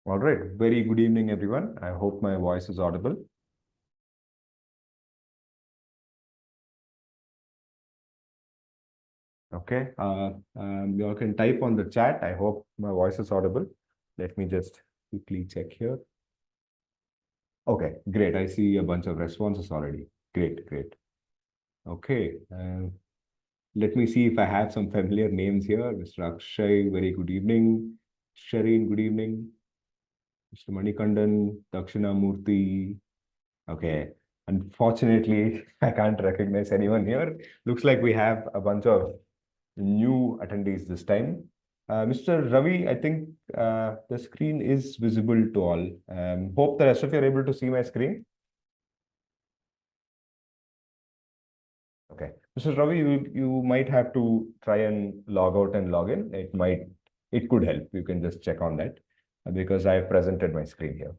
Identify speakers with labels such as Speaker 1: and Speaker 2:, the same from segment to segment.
Speaker 1: All right. Very good evening, everyone. I hope my voice is audible. Okay. You all can type on the chat. I hope my voice is audible. Let me just quickly check here. Okay, great. I see a bunch of responses already. Great, great. Okay. Let me see if I have some familiar names here. Mr. Akshay, very good evening. Shareen, good evening. Mr. Manikandan, Dakshinamurthy. Okay. Unfortunately, I can't recognize anyone here. Looks like we have a bunch of new attendees this time. Mr. Ravi, I think the screen is visible to all. Hope the rest of you are able to see my screen. Okay. Mr. Ravi, you might have to try and log out and log in. It could help. You can just check on that because I have presented my screen here.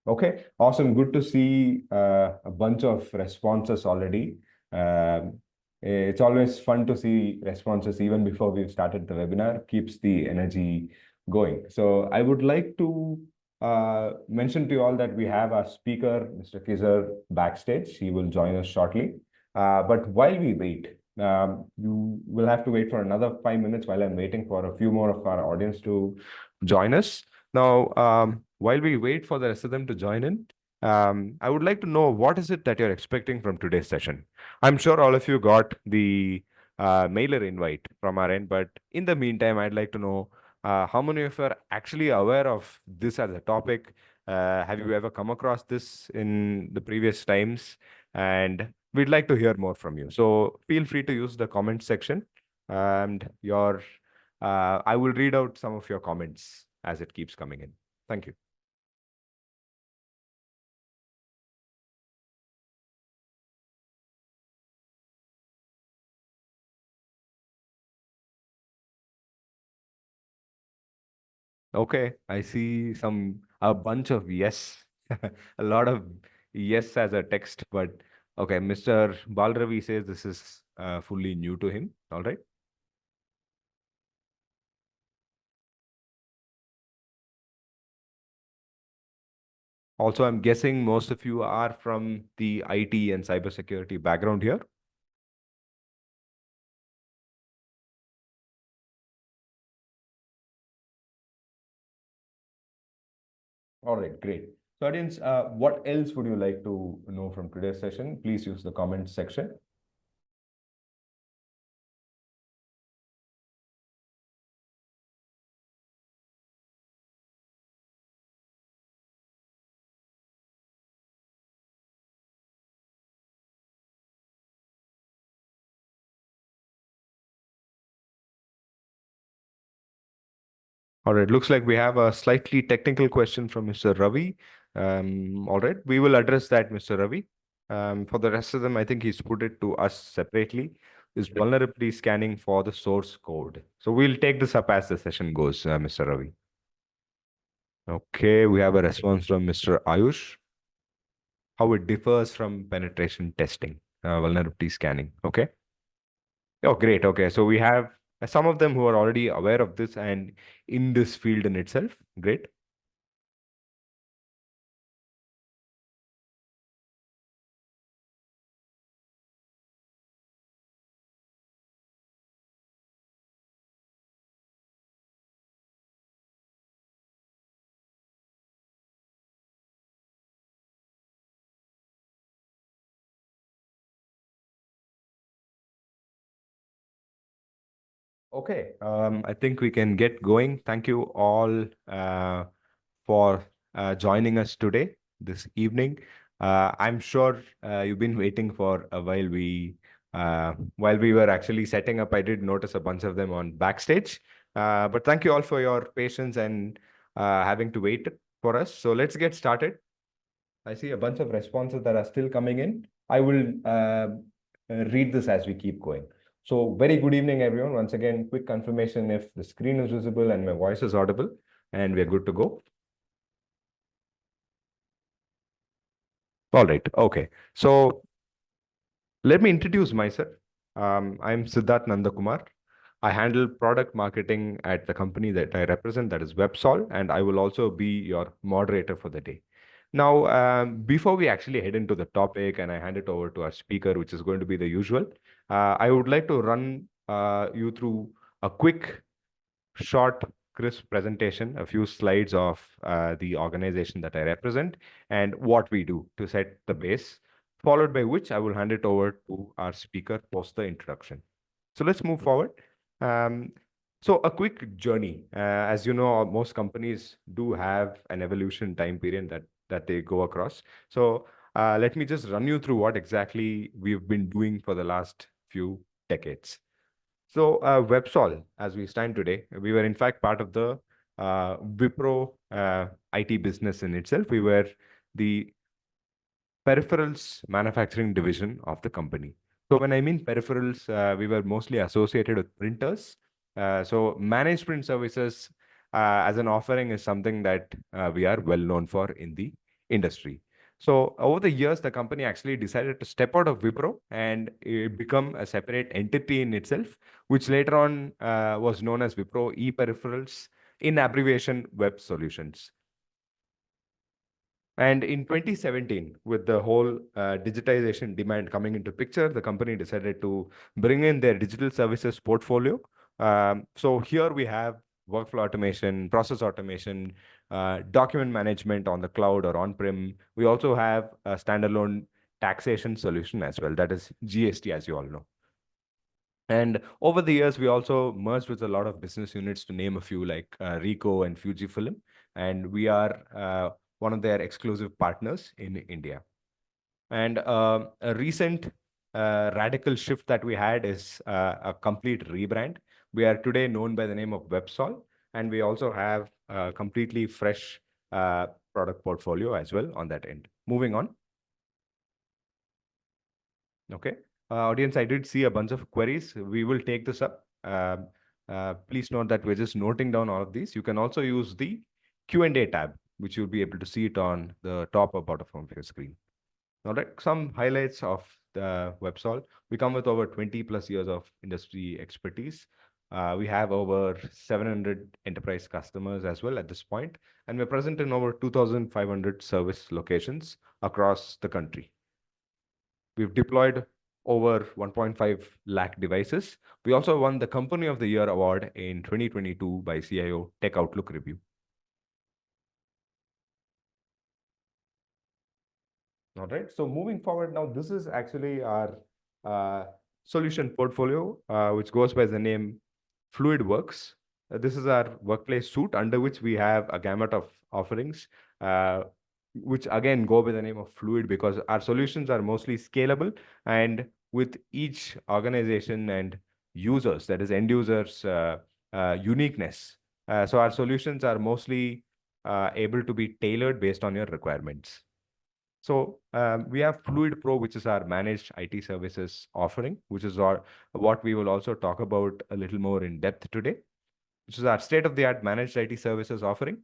Speaker 1: Okay, awesome. Good to see a bunch of responses already. It's always fun to see responses even before we've started the webinar, keeps the energy going. So I would like to mention to you all that we have our speaker, Mr. Kizar, backstage. He will join us shortly. But while we wait, you will have to wait for another 5 minutes while I'm waiting for a few more of our audience to join us. Now, while we wait for the rest of them to join in, I would like to know what is it that you're expecting from today's session. I'm sure all of you got the mailer invite from our end, but in the meantime, I'd like to know how many of you are actually aware of this as a topic. Have you ever come across this in the previous times? And we'd like to hear more from you. So feel free to use the comment section, and I will read out some of your comments as it keeps coming in. Thank you. Okay, I see a bunch of yes, a lot of yes as a text, but okay, Mr. Balravi says this is fully new to him. All right. Also, I'm guessing most of you are from the IT and cybersecurity background here. All right, great. So, audience, what else would you like to know from today's session? Please use the comment section. All right, looks like we have a slightly technical question from Mr. Ravi. All right, we will address that, Mr. Ravi. For the rest of them, I think he's put it to us separately. Is vulnerability scanning for the source code. So we'll take this up as the session goes, Mr. Ravi. Okay, we have a response from Mr. Ayush. How it differs from penetration testing, vulnerability scanning. Okay. Oh, great. Okay, so we have some of them who are already aware of this and in this field in itself. Great. Okay, I think we can get going. Thank you all for joining us today, this evening. I'm sure you've been waiting for a while. While we were actually setting up, I did notice a bunch of them on backstage. But thank you all for your patience and having to wait for us. So let's get started. I see a bunch of responses that are still coming in. I will read this as we keep going. So very good evening, everyone. Once again, quick confirmation if the screen is visible and my voice is audible, and we're good to go. All right. Okay. So let me introduce myself. I'm Siddharth Nandakumar. I handle product marketing at the company that I represent, that is Websol, and I will also be your moderator for the day. Now, before we actually head into the topic and I hand it over to our speaker, which is going to be the usual, I would like to run you through a quick, short, crisp presentation, a few slides of the organization that I represent and what we do to set the base, followed by which I will hand it over to our speaker post the introduction. So let's move forward. Um, so a quick journey. As you know, most companies do have an evolution time period that they go across. So let me just run you through what exactly we've been doing for the last few decades. So Websol, as we stand today, we were in fact part of the Wipro IT business in itself. We were the peripherals manufacturing division of the company. So when I mean peripherals, we were mostly associated with printers. So managed print services as an offering is something that we are well known for in the industry. So over the years, the company actually decided to step out of Wipro and become a separate entity in itself, which later on was known as Wipro ePeripherals, in abbreviation Web Solutions. And in 2017, with the whole digitization demand coming into picture, the company decided to bring in their digital services portfolio. So here we have workflow automation, process automation, document management on the cloud or on-prem. We also have a standalone taxation solution as well, that is GST, as you all know. And over the years, we also merged with a lot of business units, to name a few, like Ricoh and Fujifilm. And we are one of their exclusive partners in India. And a recent radical shift that we had is a complete rebrand. We are today known by the name of Websol, and we also have a completely fresh product portfolio as well on that end. Moving on. Okay. Audience, I did see a bunch of queries. We will take this up. Please note that we're just noting down all of these. You can also use the Q&A tab, which you'll be able to see it on the top or bottom of your screen. All right, some highlights of the Websol. We come with over 20 plus years of industry expertise. We have over 700 enterprise customers as well at this point, and we're present in over 2,500 service locations across the country. We've deployed over 1.5 lakh devices. We also won the Company of the Year award in 2022 by CIO Tech Outlook Review. All right. So moving forward now, this is actually our solution portfolio, which goes by the name FluidWorks. This is our workplace suite under which we have a gamut of offerings, which again go by the name of Fluid because our solutions are mostly scalable, and with each organization and users, that is end users, uniqueness. So our solutions are mostly able to be tailored based on your requirements. So we have Fluid Pro, which is our managed IT services offering, which is what we will also talk about a little more in depth today, which is our state-of-the-art managed IT services offering,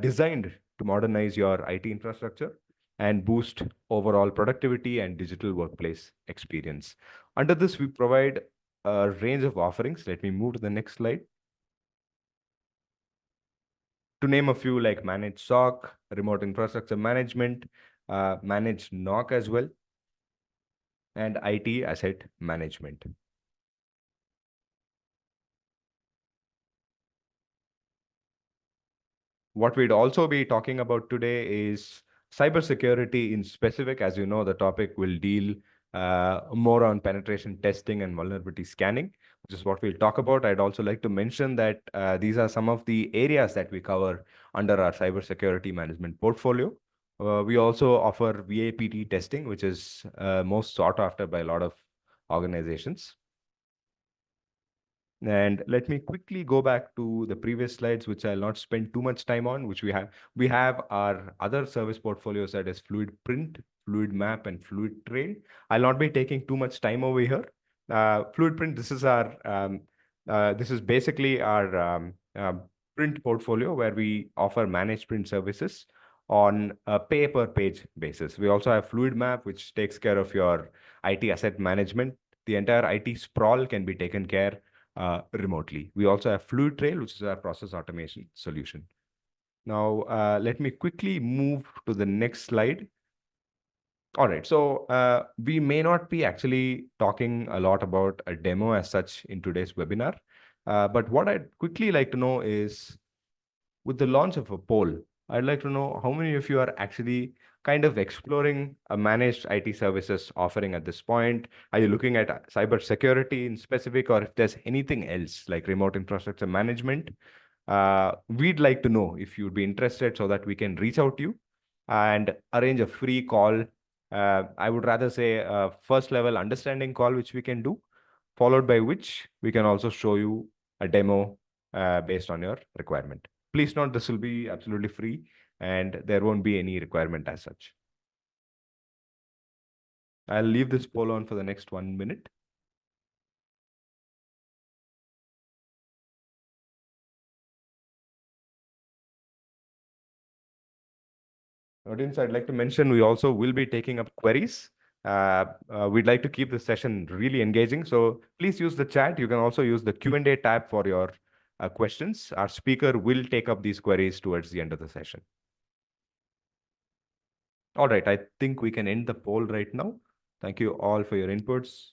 Speaker 1: designed to modernize your IT infrastructure and boost overall productivity and digital workplace experience. Under this, we provide a range of offerings. Let me move to the next slide. To name a few, like managed SOC, remote infrastructure management, managed NOC as well, and IT asset management. What we'd also be talking about today is cybersecurity in specific. As you know, the topic will deal more on penetration testing and vulnerability scanning, which is what we'll talk about. I'd also like to mention that these are some of the areas that we cover under our cybersecurity management portfolio. We also offer VAPT testing, which is most sought after by a lot of organizations. And let me quickly go back to the previous slides, which I'll not spend too much time on, which we have. We have our other service portfolios, that is Fluid Print, Fluid Map, and Fluid Trail. I'll not be taking too much time over here. Fluid Print, this is basically our print portfolio where we offer managed print services on a pay-per-page basis. We also have Fluid Map, which takes care of your IT asset management. The entire IT sprawl can be taken care remotely. We also have FluidTrail, which is our process automation solution. Now, let me quickly move to the next slide. All right, so we may not be actually talking a lot about a demo as such in today's webinar, but what I'd quickly like to know is, with the launch of a poll, I'd like to know how many of you are actually kind of exploring a managed IT services offering at this point. Are you looking at cyber security in specific, or if there's anything else like remote infrastructure management? We'd like to know if you'd be interested so that we can reach out to you and arrange a free call. I would rather say a first level understanding call, which we can do, followed by which we can also show you a demo based on your requirement. Please note this will be absolutely free and there won't be any requirement as such. I'll leave this poll on for the next 1 minute. Audience, I'd like to mention we also will be taking up queries. We'd like to keep the session really engaging, so please use the chat. You can also use the Q&A tab for your questions. Our speaker will take up these queries towards the end of the session. All right, I think we can end the poll right now. Thank you all for your inputs.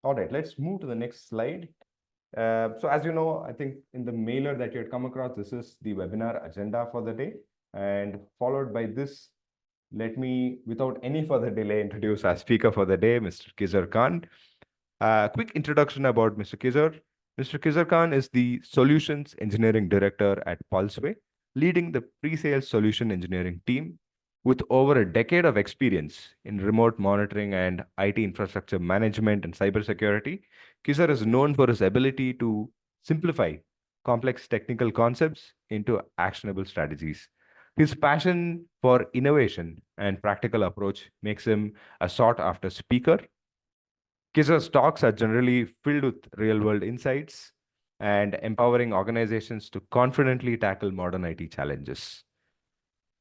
Speaker 1: All right, let's move to the next slide. So as you know, I think in the mailer that you had come across, this is the webinar agenda for the day. And followed by this, let me, without any further delay, introduce our speaker for the day, Mr. Kizar Khan. Quick introduction about Mr. Kizar. Mr. Kizar Khan is the Solutions Engineering Director at Pulseway, leading the pre-sales solution engineering team. With over a decade of experience in remote monitoring and IT infrastructure management and cybersecurity, Kizar is known for his ability to simplify complex technical concepts into actionable strategies. His passion for innovation and practical approach makes him a sought-after speaker. Kizar's talks are generally filled with real-world insights and empowering organizations to confidently tackle modern IT challenges.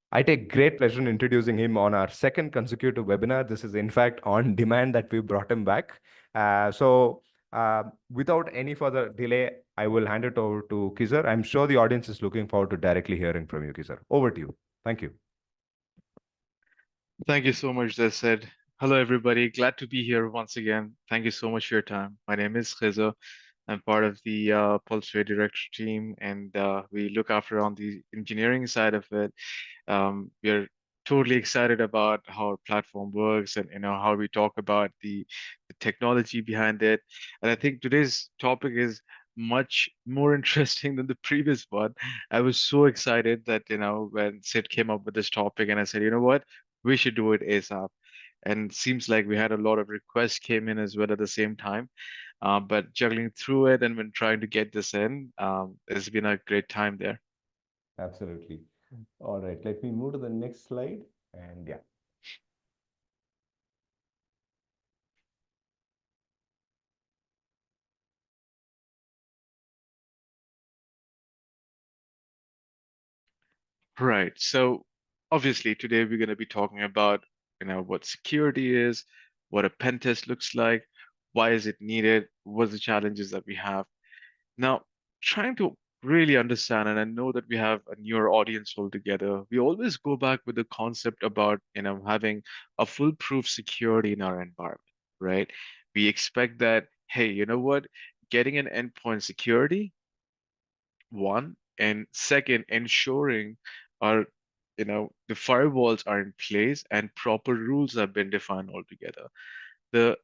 Speaker 1: I take great pleasure in introducing him on our second consecutive webinar. This is, in fact, on demand that we brought him back. Without any further delay, I will hand it over to Kizar. I'm sure the audience is looking forward to directly hearing from you, Kizar. Over to you. Thank you.
Speaker 2: Thank you so much, Desed. Hello, everybody. Glad to be here once again. Thank you so much for your time. My name is Khiza. I'm part of the Pulseway Director team, and we look after on the engineering side of it. We're totally excited about how our platform works and how we talk about the technology behind it. And I think today's topic is much more interesting than the previous one. I was so excited that when Sid came up with this topic, and I said, you know what, we should do it ASAP. And seems like we had a lot of requests came in as well at the same time. But juggling through it and when trying to get this in, it's been a great time there.
Speaker 1: Absolutely. All right, let me move to the next slide. And yeah.
Speaker 2: Right. So obviously today we're going to be talking about, what security is, what a pen test looks like, why is it needed, what's the challenges that we have. Now, trying to really understand, and I know that we have a newer audience altogether, we always go back with the concept about, having a foolproof security in our environment, right? We expect that, hey, you know what? Getting an endpoint security, one, and second, ensuring our, the firewalls are in place and proper rules have been defined altogether. The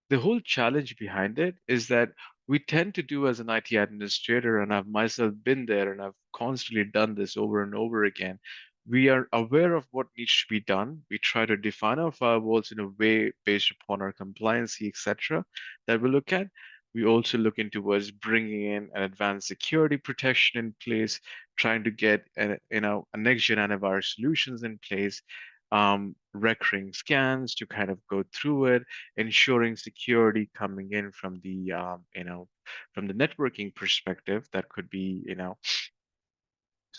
Speaker 2: the whole challenge behind it is that we tend to do as an IT administrator, and I've myself been there and I've constantly done this over and over again. We are aware of what needs to be done. We try to define our firewalls in a way based upon our compliance, etc., that we look at. We also look into towards bringing in an advanced security protection in place, trying to get a next gen antivirus solutions in place, recurring scans to kind of go through it, ensuring security coming in from the from the networking perspective. That could be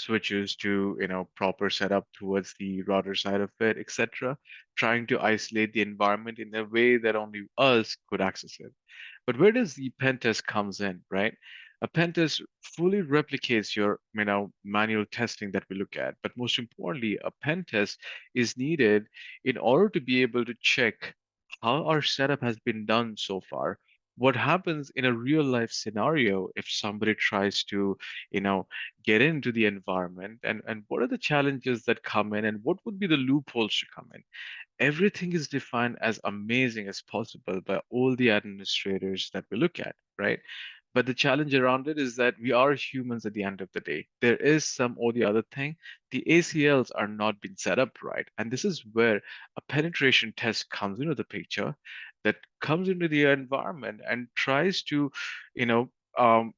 Speaker 2: switches to, proper setup towards the router side of it, etc., trying to isolate the environment in a way that only us could access it. But where does the pen test comes in, right? A pen test fully replicates your, manual testing that we look at. But most importantly, a pen test is needed in order to be able to check how our setup has been done so far. What happens in a real life scenario if somebody tries to, you know, get into the environment, and what are the challenges that come in, and what would be the loopholes to come in? Everything is defined as amazing as possible by all the administrators that we look at, right? But the challenge around it is that we are humans at the end of the day. There is some or the other thing. The ACLs are not being set up right. And this is where a penetration test comes into the picture, that comes into the environment and tries to, you know, um,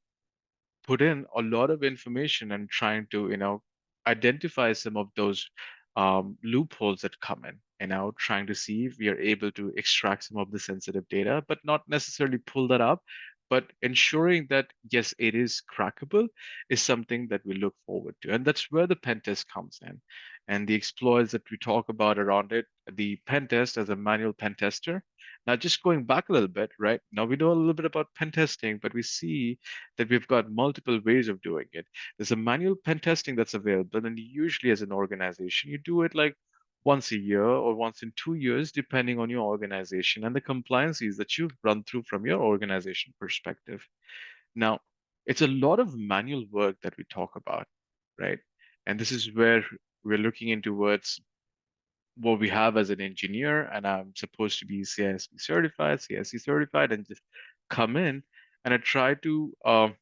Speaker 2: put in a lot of information and trying to, identify some of those loopholes that come in, trying to see if we are able to extract some of the sensitive data, but not necessarily pull that up, but ensuring that, yes, it is crackable is something that we look forward to. And that's where the pen test comes in. And the exploits that we talk about around it, the pen test as a manual pen tester. Now, just going back a little bit, right? Now we know a little bit about pen testing, but we see that we've got multiple ways of doing it. There's a manual pen testing that's available, and usually as an organization, you do it like once a year or once in 2 years, depending on your organization and the compliances that you've run through from your organization perspective. Now, it's a lot of manual work that we talk about, right? And this is where we're looking into towards what we have as an engineer, and I'm supposed to be CISP certified, CSC certified, and just come in and I try to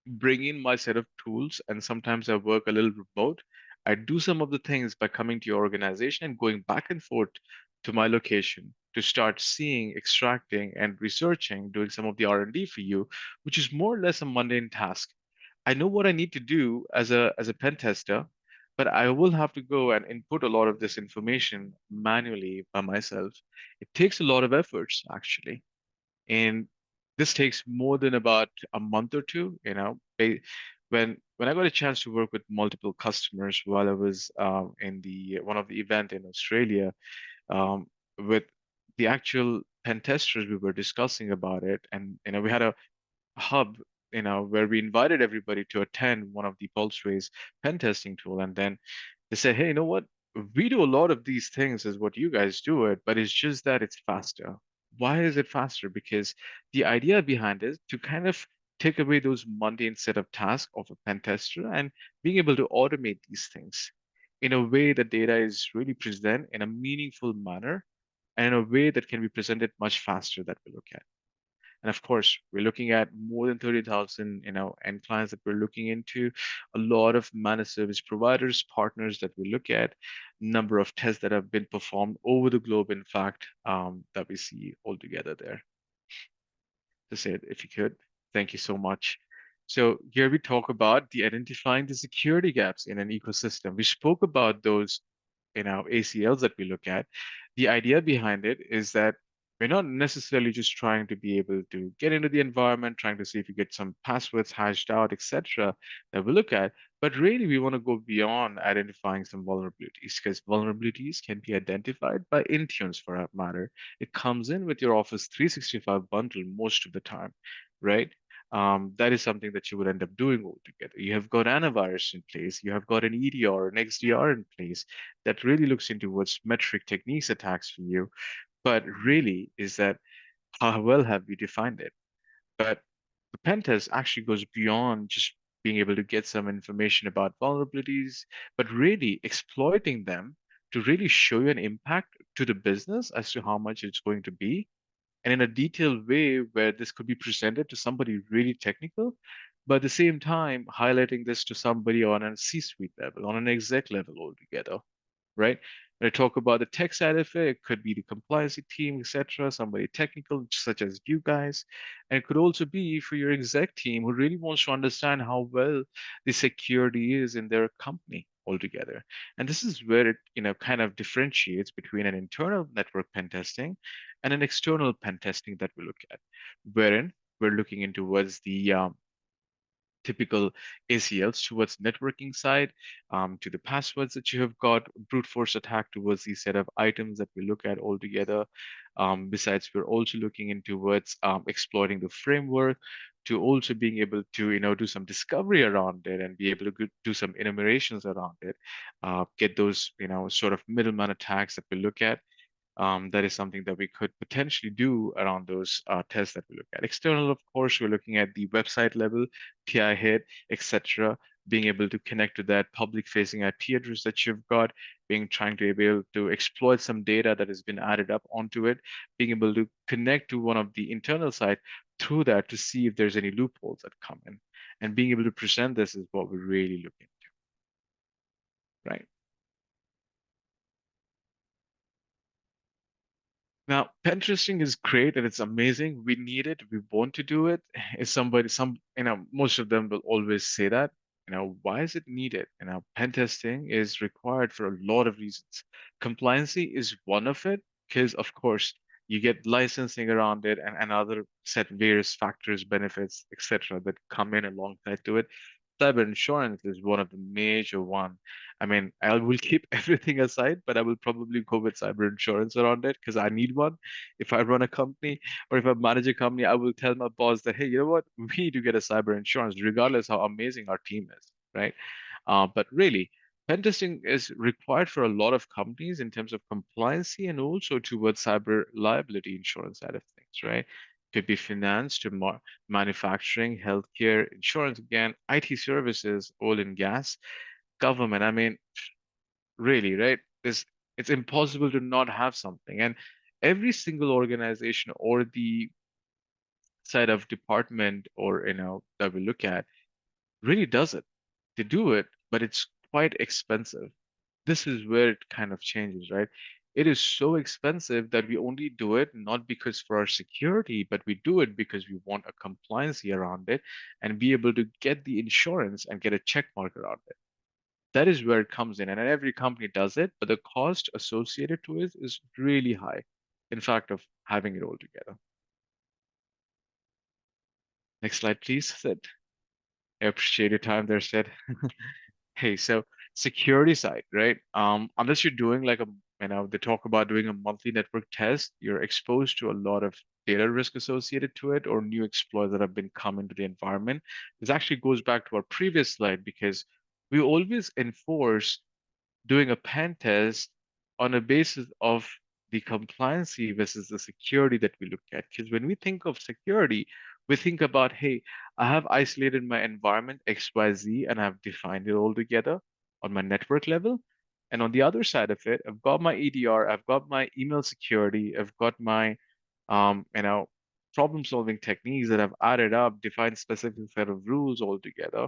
Speaker 2: bring in my set of tools, and sometimes I work a little remote. I do some of the things by coming to your organization and going back and forth to my location to start seeing, extracting, and researching, doing some of the R&D for you, which is more or less a mundane task. I know what I need to do as a pen tester, but I will have to go and input a lot of this information manually by myself. It takes a lot of efforts, actually. And this takes more than about a month or two, when I got a chance to work with multiple customers while I was in the one of the event in Australia, um, with the actual pen testers, we were discussing about it, and we had a hub, where we invited everybody to attend one of the Pulseways pen testing tool, and then they said, hey, you know what? We do a lot of these things as what you guys do it, but it's just that it's faster. Why is it faster? Because the idea behind it is to kind of take away those mundane set of tasks of a pen tester and being able to automate these things in a way that data is really present in a meaningful manner and in a way that can be presented much faster that we look at. And of course, we're looking at more than 30,000, end clients that we're looking into, a lot of managed service providers, partners that we look at, number of tests that have been performed over the globe, in fact, that we see altogether there. To say it, if you could, thank you so much. So here we talk about the identifying the security gaps in an ecosystem. We spoke about those in our ACLs that we look at. The idea behind it is that we're not necessarily just trying to be able to get into the environment, trying to see if you get some passwords hashed out, etc., that we look at, but really we want to go beyond identifying some vulnerabilities, because vulnerabilities can be identified by Intunes for that matter. It comes in with your Office 365 bundle most of the time, right? That is something that you would end up doing altogether. You have got antivirus in place, you have got an EDR, an XDR in place that really looks into what's metric techniques attacks for you. But really, is that how well have we defined it? But the pen test actually goes beyond just being able to get some information about vulnerabilities, but really exploiting them to really show you an impact to the business as to how much it's going to be, and in a detailed way where this could be presented to somebody really technical, but at the same time highlighting this to somebody on a C-suite level, on an exec level altogether, right? When I talk about the tech side of it, it could be the compliance team, etc., somebody technical, such as you guys. And it could also be for your exec team who really wants to understand how well the security is in their company altogether. And this is where it, kind of differentiates between an internal network pen testing and an external pen testing that we look at, wherein we're looking into towards the typical ACLs towards networking side, to the passwords that you have got, brute force attack towards the set of items that we look at altogether. Besides, we're also looking into towards exploiting the framework to also being able to, do some discovery around it and be able to do some enumerations around it, get those, sort of middleman attacks that we look at. That is something that we could potentially do around those tests that we look at. External, of course, we're looking at the website level, PI hit, etc. Being able to connect to that public-facing IP address that you've got, being trying to be able to exploit some data that has been added up onto it, being able to connect to one of the internal side through that to see if there's any loopholes that come in, and being able to present this is what we're really looking to, right? Now, pen testing is great and it's amazing. We need it. We want to do it. Is somebody, most of them will always say that. Why is it needed? Pen testing is required for a lot of reasons. Compliancy is one of it, because of course you get licensing around it and other set various factors, benefits, etc. that come in alongside to it. Cyber insurance is one of the major one. I mean, I will keep everything aside, but I will probably go with cyber insurance around it because I need one. If I run a company or if I manage a company, I will tell my boss that, hey, you know what? We need to get a cyber insurance, regardless how amazing our team is, right? But really, pen testing is required for a lot of companies in terms of compliancy and also towards cyber liability insurance side of things, right? Could be finance to manufacturing, healthcare, insurance again, IT services, oil and gas, government. I mean, really, right? It's impossible to not have something. And every single organization or the side of department or that we look at really does it. They do it, but it's quite expensive. This is where it kind of changes, right? It is so expensive that we only do it not because for our security, but we do it because we want a compliancy around it and be able to get the insurance and get a check mark around it. That is where it comes in. And every company does it, but the cost associated to it is really high. In fact, of having it all together. Next slide, please, Sid. I appreciate your time there, Sid. Hey, so security side, right? Unless you're doing like they talk about doing a monthly network test, you're exposed to a lot of data risk associated to it or new exploits that have been come into the environment. This actually goes back to our previous slide because we always enforce doing a pen test on a basis of the compliancy versus the security that we look at. Because when we think of security, we think about, hey, I have isolated my environment XYZ and I've defined it all together on my network level. And on the other side of it, I've got my EDR, I've got my email security, I've got my um, you know, problem solving techniques that I've added up, defined specific set of rules altogether.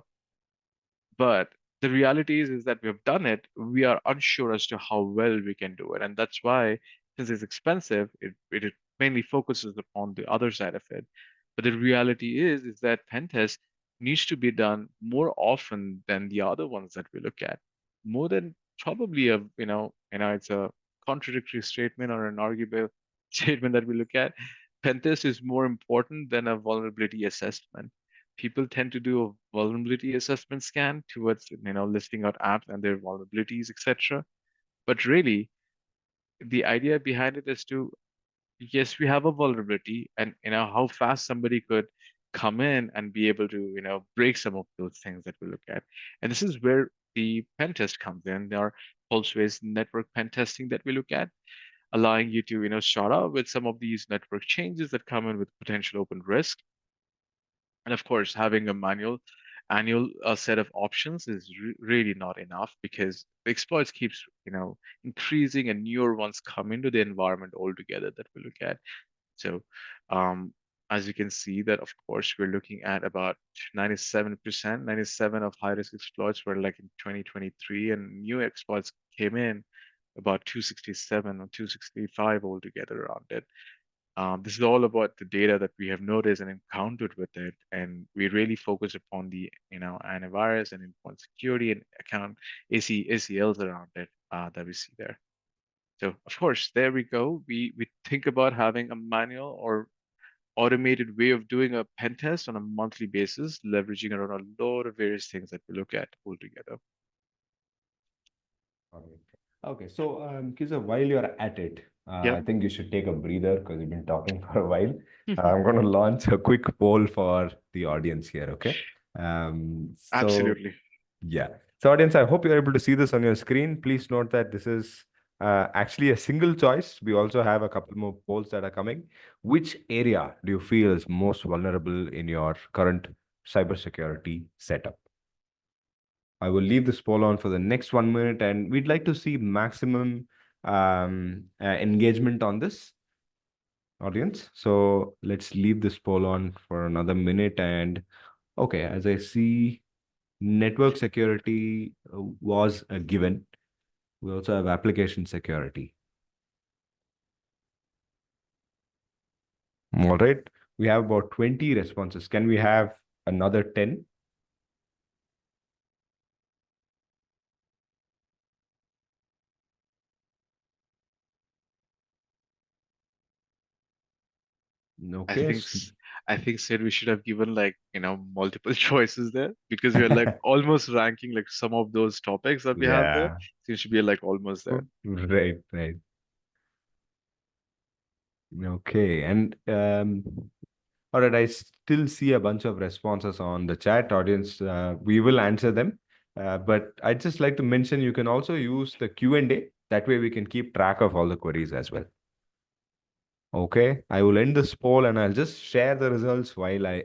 Speaker 2: But the reality is that we have done it. We are unsure as to how well we can do it. And that's why, since it's expensive, it mainly focuses upon the other side of it. But the reality is that pen test needs to be done more often than the other ones that we look at. More than probably it's a contradictory statement or an arguable statement that we look at. Pen test is more important than a vulnerability assessment. People tend to do a vulnerability assessment scan towards listing out apps and their vulnerabilities, etc. But really, the idea behind it is to, yes, we have a vulnerability, and how fast somebody could come in and be able to break some of those things that we look at. And this is where the pen test comes in. There are also is network pen testing that we look at, allowing you to start out with some of these network changes that come in with potential open risk. And of course, having a annual set of options is really not enough because the exploits keeps, increasing and newer ones come into the environment altogether that we look at. So, um, as you can see that, of course, we're looking at about 97%, 97 of high risk exploits were like in 2023, and new exploits came in about 267 or 265 altogether around it. This is all about the data that we have noticed and encountered with it, and we really focus upon the antivirus and endpoint security and account ACLs around it that we see there. So of course, there we go. We think about having a manual or automated way of doing a pen test on a monthly basis, leveraging around a lot of various things that we look at altogether.
Speaker 1: Alright. Okay, so Kiza, while you're at it,
Speaker 2: Yeah,
Speaker 1: I think you should take a breather because you've been talking for a while. I'm going to launch a quick poll for the audience here, okay? So
Speaker 2: absolutely.
Speaker 1: yeah. So audience, I hope you're able to see this on your screen. Please note that this is actually a single choice. We also have a couple more polls that are coming. Which area do you feel is most vulnerable in your current cybersecurity setup? I will leave this poll on for the next 1 minute, and we'd like to see maximum engagement on this audience. So let's leave this poll on for another minute. And okay, as I see, network security was a given. We also have application security. All right. We have about 20 responses. Can we have another 10?
Speaker 2: I
Speaker 1: Okay.
Speaker 2: think I think Sid, we should have given like multiple choices there because we are like almost ranking like some of those topics that we have there.
Speaker 1: Yeah.
Speaker 2: Seems to be like almost there.
Speaker 1: Right, right. Okay. And all right, I still see a bunch of responses on the chat audience. We will answer them. But I'd just like to mention you can also use the Q&A. That way we can keep track of all the queries as well. Okay, I will end this poll and I'll just share the results while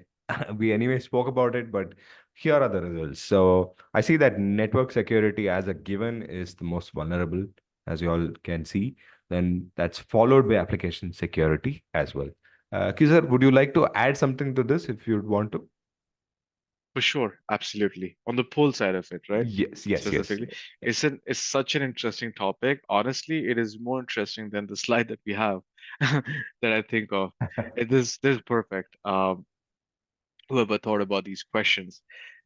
Speaker 1: we anyway spoke about it, but here are the results. So I see that network security as a given is the most vulnerable, as you all can see. Then that's followed by application security as well. Kizar, would you like to add something to this if you'd want to?
Speaker 2: For sure, absolutely. On the poll side of it, right?
Speaker 1: Yes, yes, yes.
Speaker 2: Specifically, it's such an interesting topic. Honestly, it is more interesting than the slide that we have that I think of. This is perfect. Whoever thought about these questions.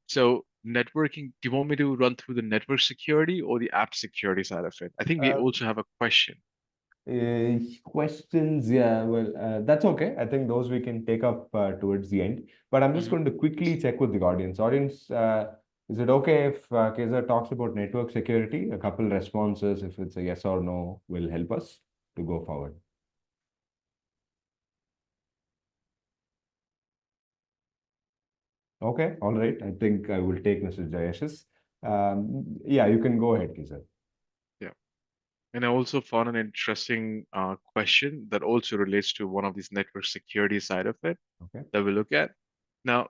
Speaker 2: So networking, do you want me to run through the network security or the app security side of it? I think we
Speaker 1: Uh,
Speaker 2: also have a question.
Speaker 1: Questions, yeah, well, that's okay. I think those we can take up towards the end. But I'm just
Speaker 2: Mhm.
Speaker 1: going to quickly check with the audience. Audience, is it okay if Kaiser talks about network security? A couple responses, if it's a yes or no, will help us to go forward. Okay, all right. I think I will take Mr. Jayesh's. Yeah, you can go ahead, Kaiser.
Speaker 2: Yeah. And I also found an interesting question that also relates to one of these network security side of it
Speaker 1: Okay.
Speaker 2: that we look at. Now,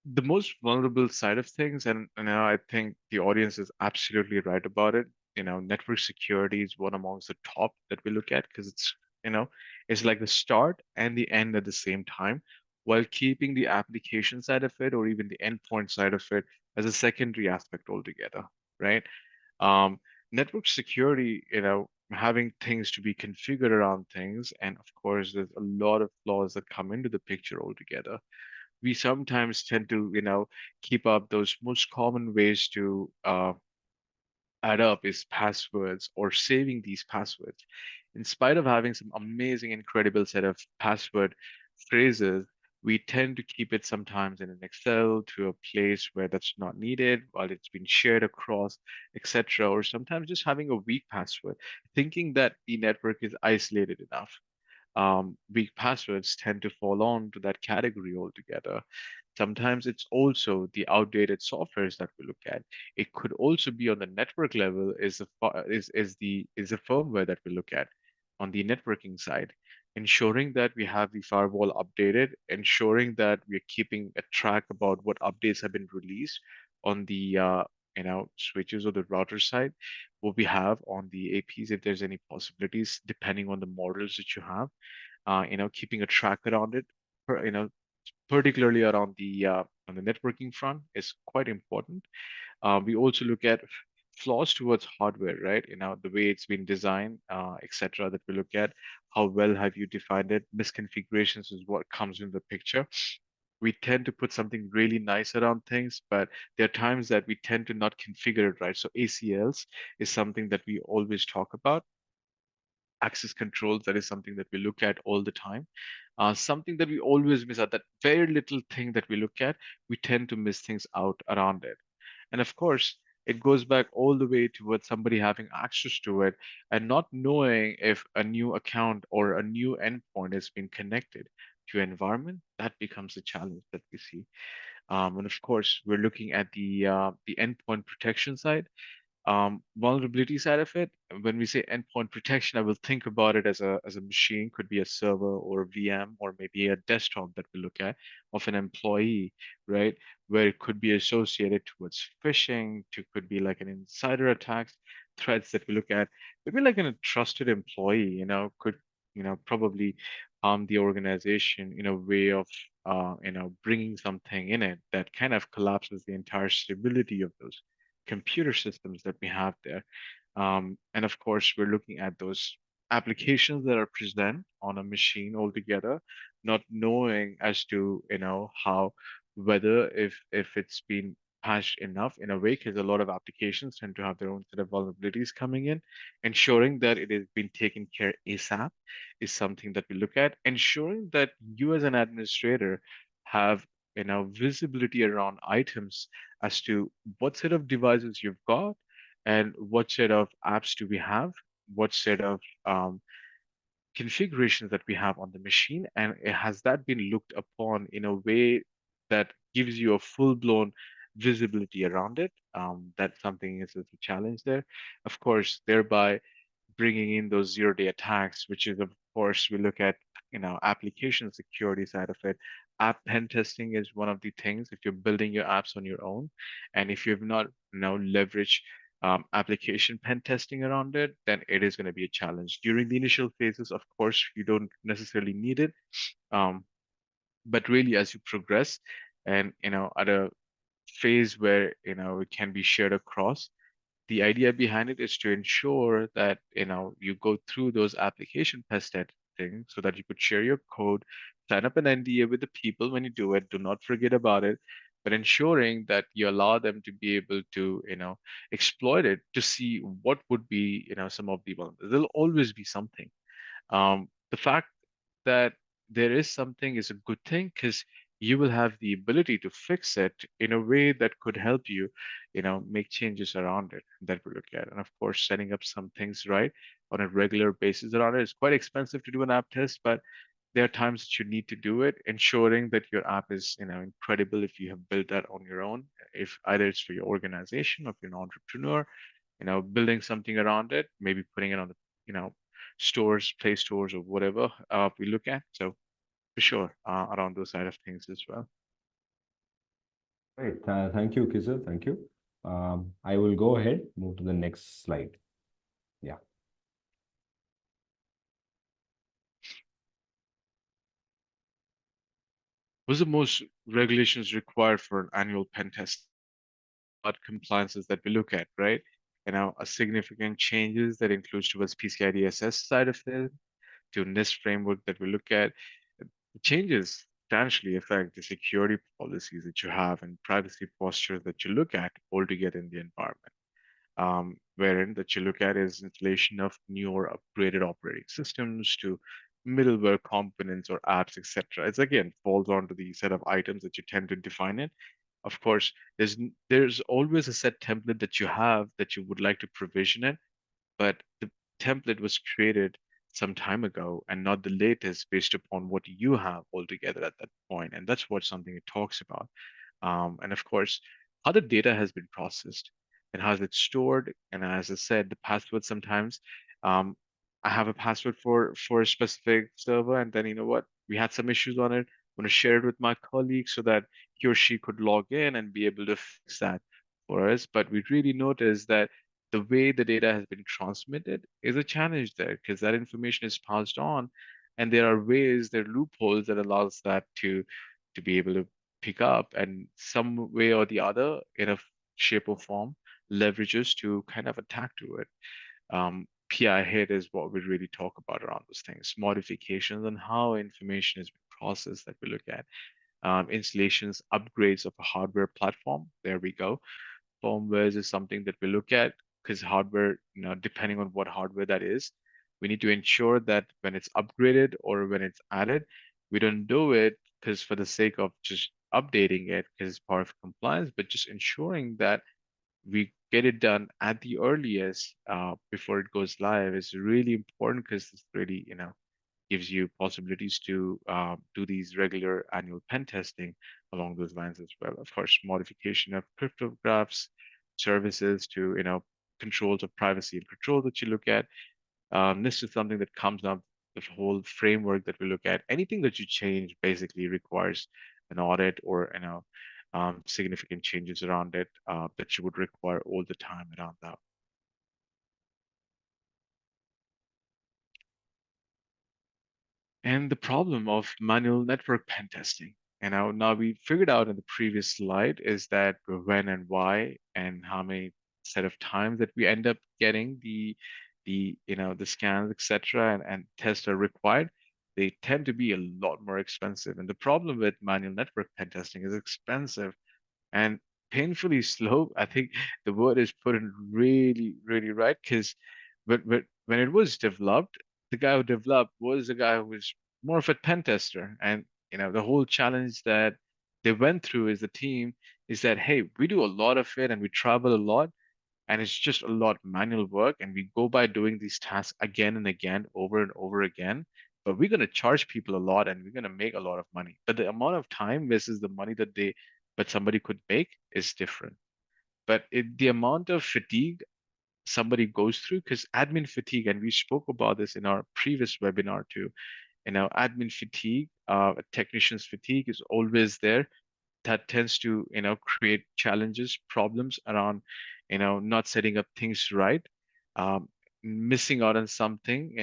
Speaker 2: the most vulnerable side of things, and I think the audience is absolutely right about it. Network security is one amongst the top that we look at because you know, it's like the start and the end at the same time, while keeping the application side of it or even the endpoint side of it as a secondary aspect altogether, right? Um, Network security, having things to be configured around things, and of course, there's a lot of flaws that come into the picture altogether. We sometimes tend to, keep up those most common ways to add up is passwords or saving these passwords. In spite of having some amazing, incredible set of password phrases, we tend to keep it sometimes in an Excel to a place where that's not needed while it's been shared across, etc. Or sometimes just having a weak password, thinking that the network is isolated enough. Weak passwords tend to fall on to that category altogether. Sometimes it's also the outdated softwares that we look at. It could also be on the network level is the firmware that we look at on the networking side, ensuring that we have the firewall updated, ensuring that we're keeping a track about what updates have been released on the switches or the router side, what we have on the APs if there's any possibilities depending on the models that you have, keeping a track around it, per- you know, particularly around the on the networking front is quite important. We also look at flaws towards hardware, right? The way it's been designed, etc. That we look at how well have you defined it. Misconfigurations is what comes in the picture. We tend to put something really nice around things, but there are times that we tend to not configure it right. So ACLs is something that we always talk about access controls, that is something that we look at all the time. Something that we always miss out, that very little thing that we look at, we tend to miss things out around it. And of course, it goes back all the way towards somebody having access to it and not knowing if a new account or a new endpoint has been connected to an environment. That becomes a challenge that we see. And of course, we're looking at the endpoint protection side, vulnerability side of it. When we say endpoint protection, I will think about it as a machine, could be a server or a VM or maybe a desktop that we look at of an employee, right? Where it could be associated towards phishing, to could be like an insider attacks, threats that we look at. Maybe like a trusted employee, could probably harm the organization in a way of bringing something in it that kind of collapses the entire stability of those computer systems that we have there. And of course, we're looking at those applications that are present on a machine altogether, not knowing as to, how, whether if it's been patched enough in a way, because a lot of applications tend to have their own set of vulnerabilities coming in. Ensuring that it has been taken care ASAP is something that we look at. Ensuring that you as an administrator have visibility around items as to what set of devices you've got and what set of apps do we have, what set of configurations that we have on the machine, and has that been looked upon in a way that gives you a full-blown visibility around it. That's something is a challenge there. Of course, thereby bringing in those zero-day attacks, which is, of course, we look at, application security side of it. App pen testing is one of the things if you're building your apps on your own, and if you've not leveraged application pen testing around it, then it is going to be a challenge. During the initial phases, of course, you don't necessarily need it, um, but really as you progress, and at a phase where it can be shared across, the idea behind it is to ensure that you go through those application test testing so that you could share your code, sign up an NDA with the people when you do it. Do not forget about it, but ensuring that you allow them to be able to exploit it to see what would be some of the vulnerabilities. There'll always be something. The fact that there is something is a good thing because you will have the ability to fix it in a way that could help you, make changes around it that we look at. And of course, setting up some things right on a regular basis around it is quite expensive to do an app test, but there are times that you need to do it, ensuring that your app is, incredible if you have built that on your own, if either it's for your organization or if you're an entrepreneur, building something around it, maybe putting it on the, stores, play stores or whatever we look at. So for sure, around those side of things as well.
Speaker 1: Great. Thank you, Kizar. Thank you. I will go ahead, move to the next slide. Yeah.
Speaker 2: What's the most regulations required for an annual pen test? What compliances that we look at, right? A significant changes that includes towards PCI DSS side of it, to NIST framework that we look at. The changes substantially affect the security policies that you have and privacy postures that you look at altogether in the environment. Wherein that you look at is installation of new or upgraded operating systems to middleware components or apps, etc. It's again falls onto the set of items that you tend to define it. Of course, there's always a set template that you have that you would like to provision it, but the template was created some time ago and not the latest based upon what you have altogether at that point. And that's what something it talks about. And of course, how the data has been processed and how it's stored. And as I said, the password sometimes, um, I have a password for a specific server, and then you know what? We had some issues on it. I'm going to share it with my colleague so that he or she could log in and be able to fix that for us. But we really noticed that the way the data has been transmitted is a challenge there because that information is passed on, and there are loopholes that allows that to be able to pick up and some way or the other in a shape or form leverages to kind of attack to it. PI hit is what we really talk about around those things, modifications and how information is being processed that we look at. Installations, upgrades of a hardware platform. There we go. Firmware is something that we look at because hardware, depending on what hardware that is, We need to ensure that when it's upgraded or when it's added, we don't do it because for the sake of just updating it because it's part of compliance, but just ensuring that we get it done at the earliest before it goes live is really important because this really, gives you possibilities to do these regular annual pen testing along those lines as well. Of course, modification of cryptographs, services to, controls of privacy and control that you look at. This is something that comes up, the whole framework that we look at. Anything that you change basically requires an audit or, significant changes around it that you would require all the time around that. And the problem of manual network pen testing. And now we figured out in the previous slide is that when and why and how many set of times that we end up getting the scans, etc., and tests are required, they tend to be a lot more expensive. And the problem with manual network pen testing is expensive and painfully slow. I think the word is put in really, really right because when it was developed, the guy who developed was a guy who was more of a pen tester. And the whole challenge that they went through as a team is that, hey, we do a lot of it and we travel a lot and it's just a lot of manual work and we go by doing these tasks again and again over and over again, but we're going to charge people a lot and we're going to make a lot of money, but the amount of time versus the money but somebody could make is different. But the amount of fatigue somebody goes through, because admin fatigue, and we spoke about this in our previous webinar too, admin fatigue, technicians fatigue is always there. That tends to create challenges, problems around not setting up things right, um, missing out on something,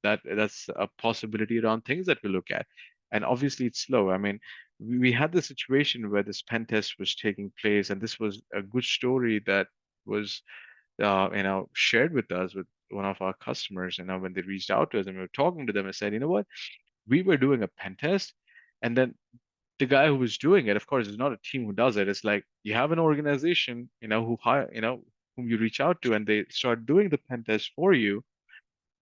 Speaker 2: that's a possibility around things that we look at. And obviously it's slow. I mean, we had the situation where this pen test was taking place, and this was a good story that was shared with us with one of our customers. And when they reached out to us and we were talking to them, I said, you know what, we were doing a pen test, and then the guy who was doing it, of course, it's not a team who does it. It's like you have an organization, who hire, whom you reach out to, and they start doing the pen test for you.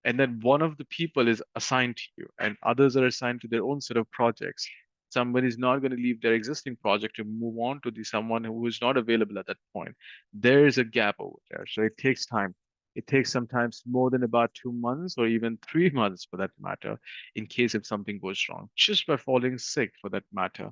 Speaker 2: And then one of the people is assigned to you, and others are assigned to their own set of projects. Somebody's not going to leave their existing project to move on to the someone who is not available at that point. There is a gap over there, so it takes time. It takes sometimes more than about 2 months or even 3 months for that matter, in case if something goes wrong, just by falling sick for that matter.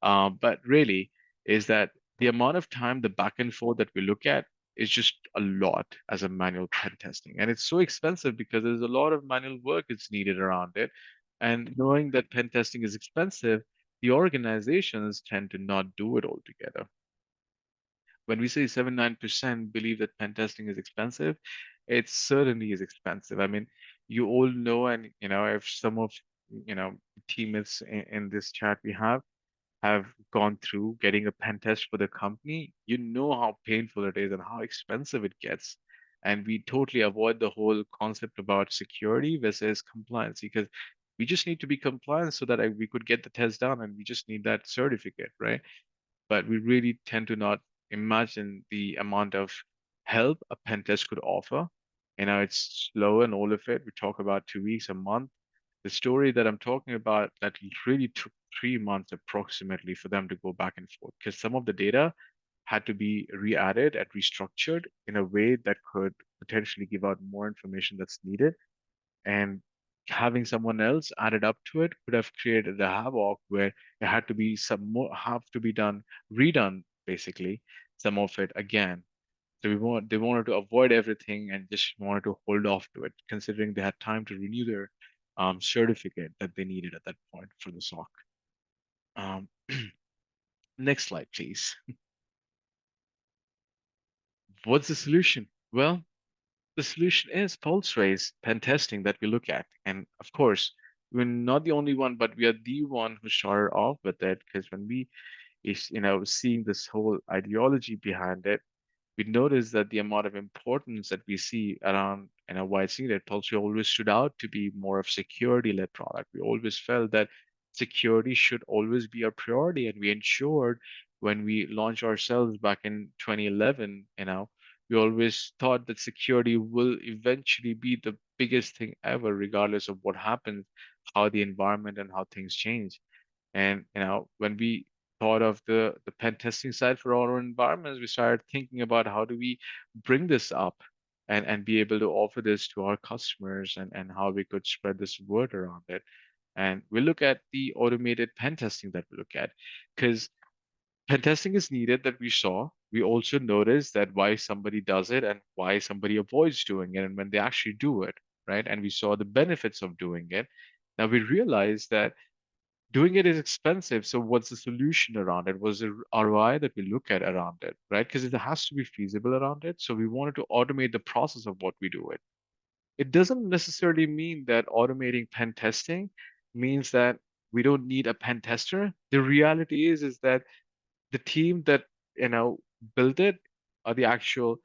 Speaker 2: But really, is that the amount of time, the back and forth that we look at is just a lot as a manual pen testing. And it's so expensive because there's a lot of manual work that's needed around it. And knowing that pen testing is expensive, the organizations tend to not do it altogether. When we say 79% believe that pen testing is expensive, it certainly is expensive. I mean, you all know, and if some of teammates in this chat we have gone through getting a pen test for the company, you know how painful it is and how expensive it gets. And we totally avoid the whole concept about security versus compliance because we just need to be compliant so that we could get the test done and we just need that certificate, right? But we really tend to not imagine the amount of help a pen test could offer. It's slow and all of it. We talk about 2 weeks, a month. The story that I'm talking about that really took 3 months approximately for them to go back and forth because some of the data had to be re-added and restructured in a way that could potentially give out more information that's needed. And having someone else added up to it could have created a havoc where it had to be some more have to be done redone basically some of it again. So they wanted to avoid everything and just wanted to hold off to it, considering they had time to renew their certificate that they needed at that point for the SOC. Um, Next slide, please. What's the solution? Well, the solution is pulse race pen testing that we look at. And of course, we're not the only one, but we are the one who started off with it because when we is, seeing this whole ideology behind it, we notice that the amount of importance that we see around why it's needed. Pulse always stood out to be more of security-led product. We always felt that security should always be a priority, and we ensured when we launched ourselves back in 2011, we always thought that security will eventually be the biggest thing ever, regardless of what happens, how the environment and how things change. And when we thought of the pen testing side for our own environments, we started thinking about how do we bring this up and be able to offer this to our customers, and how we could spread this word around it. And we look at the automated pen testing that we look at, because pen testing is needed that we saw. We also notice that why somebody does it and why somebody avoids doing it, and when they actually do it, right? And we saw the benefits of doing it. Now we realize that doing it is expensive. So what's the solution around it? Was the ROI that we look at around it, right? Because it has to be feasible around it. So we wanted to automate the process of what we do it. It doesn't necessarily mean that automating pen testing means that we don't need a pen tester. The reality is that the team that built it, or the actual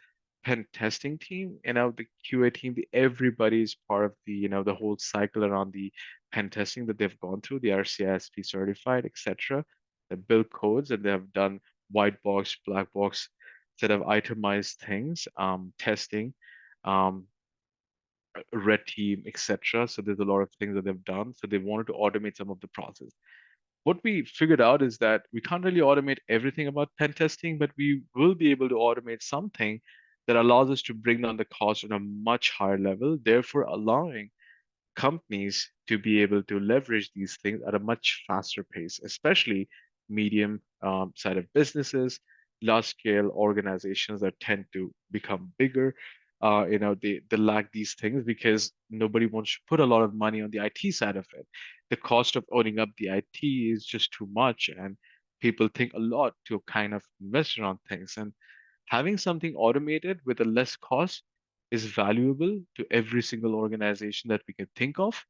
Speaker 2: pen testing team, the QA team, everybody is part of the whole cycle around the pen testing that they've gone through. They are CISP certified, etc. They build codes and they have done white box, black box set of itemized things, testing, um, red team, etc. So there's a lot of things that they've done. So they wanted to automate some of the process. What we figured out is that we can't really automate everything about pen testing, but we will be able to automate something that allows us to bring down the cost on a much higher level, therefore allowing companies to be able to leverage these things at a much faster pace, especially medium side of businesses, large scale organizations that tend to become bigger. They lack these things because nobody wants to put a lot of money on the IT side of it. The cost of owning up the IT is just too much, and people think a lot to kind of invest around things. And having something automated with a less cost is valuable to every single organization that we can think of,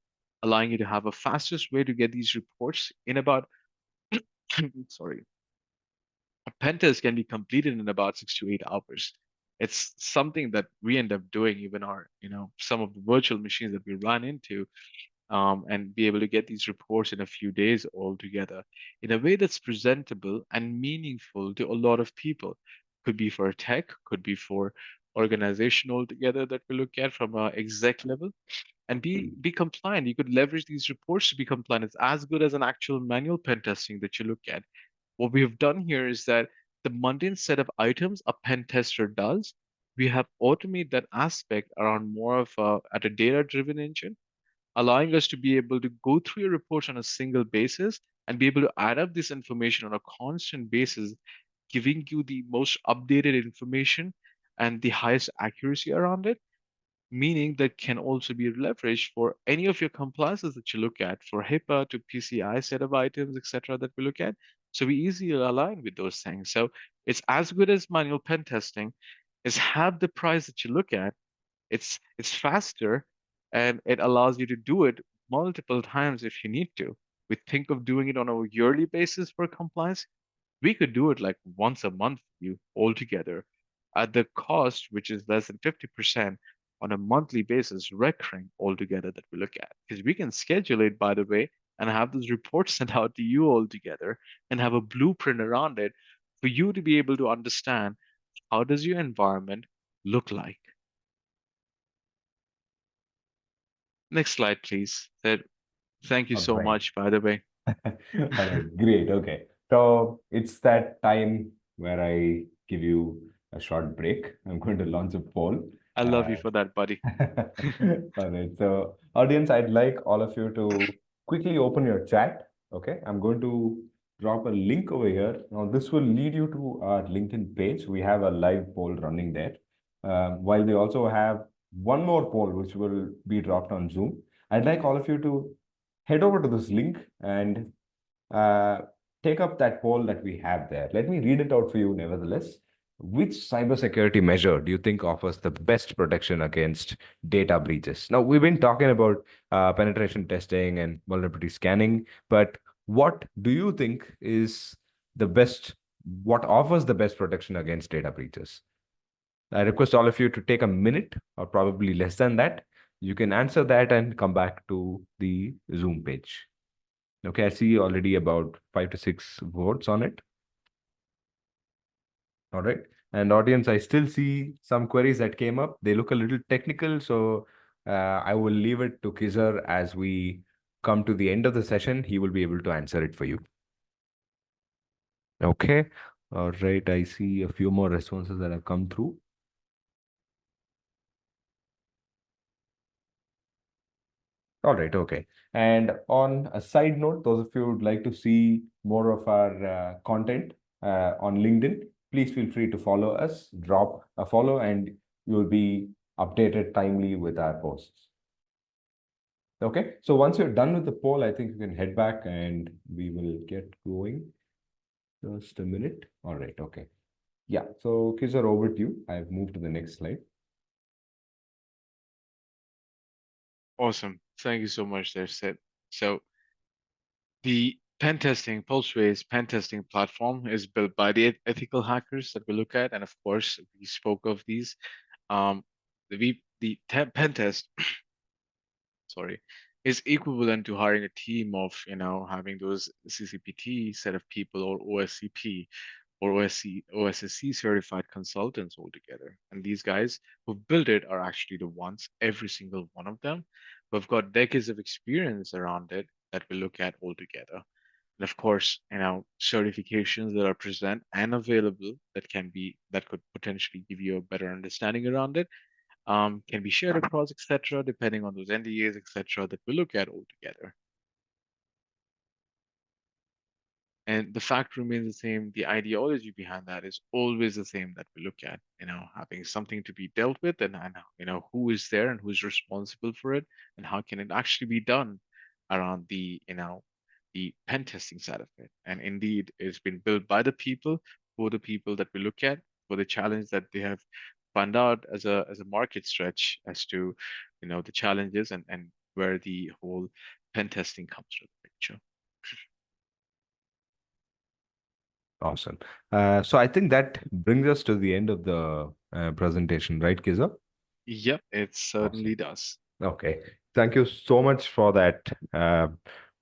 Speaker 2: allowing you to have a fastest way to get these reports in about, sorry, a pen test can be completed in about 6 to 8 hours. It's something that we end up doing, even some of the virtual machines that we run into, and be able to get these reports in a few days altogether in a way that's presentable and meaningful to a lot of people. Could be for tech, could be for organization altogether that we look at from a exec level, and be compliant. You could leverage these reports to be compliant. It's as good as an actual manual pen testing that you look at. What we have done here is that the mundane set of items a pen tester does, we have automated that aspect around more of at a data-driven engine, allowing us to be able to go through your reports on a single basis and be able to add up this information on a constant basis, giving you the most updated information and the highest accuracy around it, meaning that can also be leveraged for any of your compliances that you look at, for HIPAA to PCI set of items, etc., that we look at. So we easily align with those things. So it's as good as manual pen testing. It's half the price that you look at. It's faster, and it allows you to do it multiple times if you need to. We think of doing it on a yearly basis for compliance. We could do it like once a month for you altogether at the cost, which is less than 50% on a monthly basis, recurring altogether that we look at. Because we can schedule it, by the way, and have those reports sent out to you altogether and have a blueprint around it for you to be able to understand how does your environment look like. Next slide, please. Thank you
Speaker 1: All
Speaker 2: so
Speaker 1: right.
Speaker 2: much, by the way.
Speaker 1: All right, great. Okay. So it's that time where I give you a short break. I'm going to launch a poll.
Speaker 2: I love you for that, buddy.
Speaker 1: All right. So, audience, I'd like all of you to quickly open your chat. Okay. I'm going to drop a link over here. Now, this will lead you to our LinkedIn page. We have a live poll running there. While we also have one more poll, which will be dropped on Zoom. I'd like all of you to head over to this link and uh, take up that poll that we have there. Let me read it out for you, nevertheless. Which cybersecurity measure do you think offers the best protection against data breaches? Now, we've been talking about penetration testing and vulnerability scanning, but what do you think is the best, what offers the best protection against data breaches? I request all of you to take a minute or probably less than that. You can answer that and come back to the Zoom page. Okay, I see already about 5 to 6 votes on it. All right. And audience, I still see some queries that came up. They look a little technical, so I will leave it to Kizar as we come to the end of the session. He will be able to answer it for you. Okay. All right. I see a few more responses that have come through. All right, okay. And on a side note, those of you who would like to see more of our content on LinkedIn, please feel free to follow us, drop a follow, and you will be updated timely with our posts. Okay, so once you're done with the poll, I think you can head back and we will get going. Just a minute. All right, okay. Yeah, so Kizar, over to you. I've moved to the next slide.
Speaker 2: Awesome. Thank you so much there, Sid. So the pen testing, Pulseways pen testing platform is built by the ethical hackers that we look at. And of course, we spoke of these. The pen test, sorry, is equivalent to hiring a team of, having those CCPT set of people or OSCP or OSSC certified consultants altogether. And these guys who built it are actually the ones, every single one of them, who have got decades of experience around it that we look at altogether. And of course, certifications that are present and available that could potentially give you a better understanding around it, can be shared across, etc., depending on those NDAs, etc., that we look at altogether. And the fact remains the same. The ideology behind that is always the same that we look at, having something to be dealt with and who is there and who's responsible for it and how can it actually be done around the pen testing side of it. And indeed, it's been built by the people for the people that we look at for the challenge that they have found out as a market stretch as to, the challenges and where the whole pen testing comes to the picture.
Speaker 1: Awesome. So I think that brings us to the end of the presentation, right, Kizar?
Speaker 2: Yep, it
Speaker 1: Awesome.
Speaker 2: certainly does.
Speaker 1: Okay. Thank you so much for that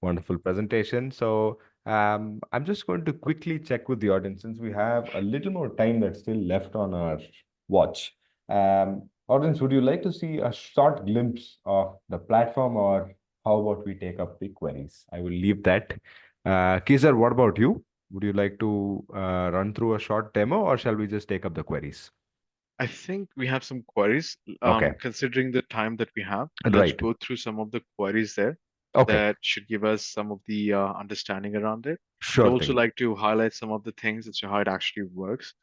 Speaker 1: wonderful presentation. So I'm just going to quickly check with the audience since we have a little more time that's still left on our watch. Audience, would you like to see a short glimpse of the platform or how about we take up the queries? I will leave that. Kizar, what about you? Would you like to run through a short demo or shall we just take up the queries?
Speaker 2: I think we have some queries.
Speaker 1: Okay.
Speaker 2: Considering the time that we have, let's
Speaker 1: Right.
Speaker 2: go through some of the queries there
Speaker 1: Okay.
Speaker 2: that should give us some of the understanding around it. Would
Speaker 1: Sure
Speaker 2: also
Speaker 1: thing.
Speaker 2: like to highlight some of the things as to how it actually works.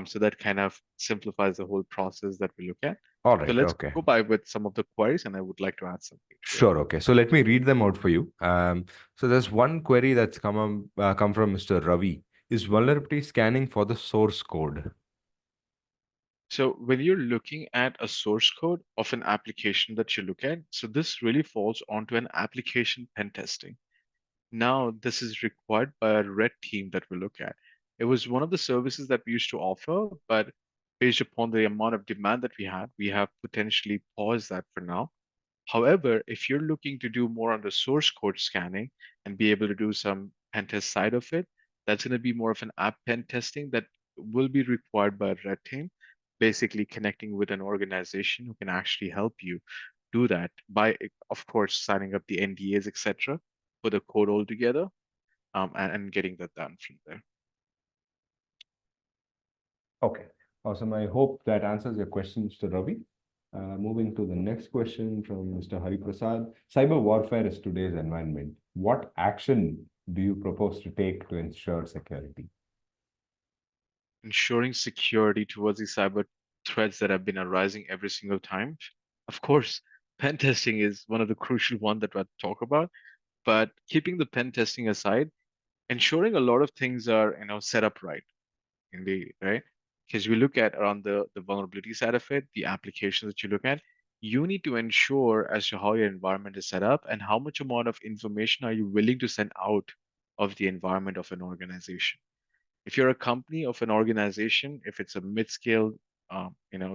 Speaker 2: So that kind of simplifies the whole process that we look at.
Speaker 1: All
Speaker 2: So
Speaker 1: right.
Speaker 2: let's
Speaker 1: Okay.
Speaker 2: go by with some of the queries, and I would like to add something to it.
Speaker 1: Sure. Okay. So let me read them out for you. So there's one query that's come from Mr. Ravi. Is vulnerability scanning for the source code?
Speaker 2: So when you're looking at a source code of an application that you look at, so this really falls onto an application pen testing. Now, this is required by a red team that we look at. It was one of the services that we used to offer, but based upon the amount of demand that we have potentially paused that for now. However, if you're looking to do more on the source code scanning and be able to do some pen test side of it, that's going to be more of an app pen testing that will be required by a red team, basically connecting with an organization who can actually help you do that by, of course, signing up the NDAs, etc., for the code altogether, and getting that done from there.
Speaker 1: Okay. Awesome. I hope that answers your question, Mr. Ravi. Moving to the next question from Mr. Hari Prasad. Cyber warfare is today's environment. What action do you propose to take to ensure security?
Speaker 2: Ensuring security towards the cyber threats that have been arising every single time. Of course, pen testing is one of the crucial one that we'll talk about, but keeping the pen testing aside, ensuring a lot of things are, set up right, indeed, right? Because we look at around the vulnerability side of it, the applications that you look at, you need to ensure as to how your environment is set up and how much amount of information are you willing to send out of the environment of an organization. If you're a company of an organization, if it's a mid-scale,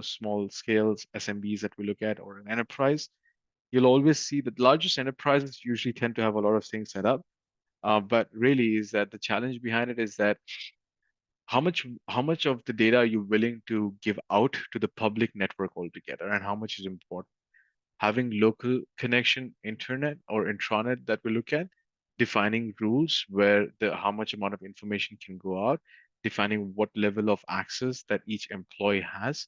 Speaker 2: small scales SMBs that we look at, or an enterprise, you'll always see that largest enterprises usually tend to have a lot of things set up. But really, is that the challenge behind it is that how much of the data are you willing to give out to the public network altogether, and how much is important? Having local connection internet or intranet that we look at, defining rules where the how much amount of information can go out, defining what level of access that each employee has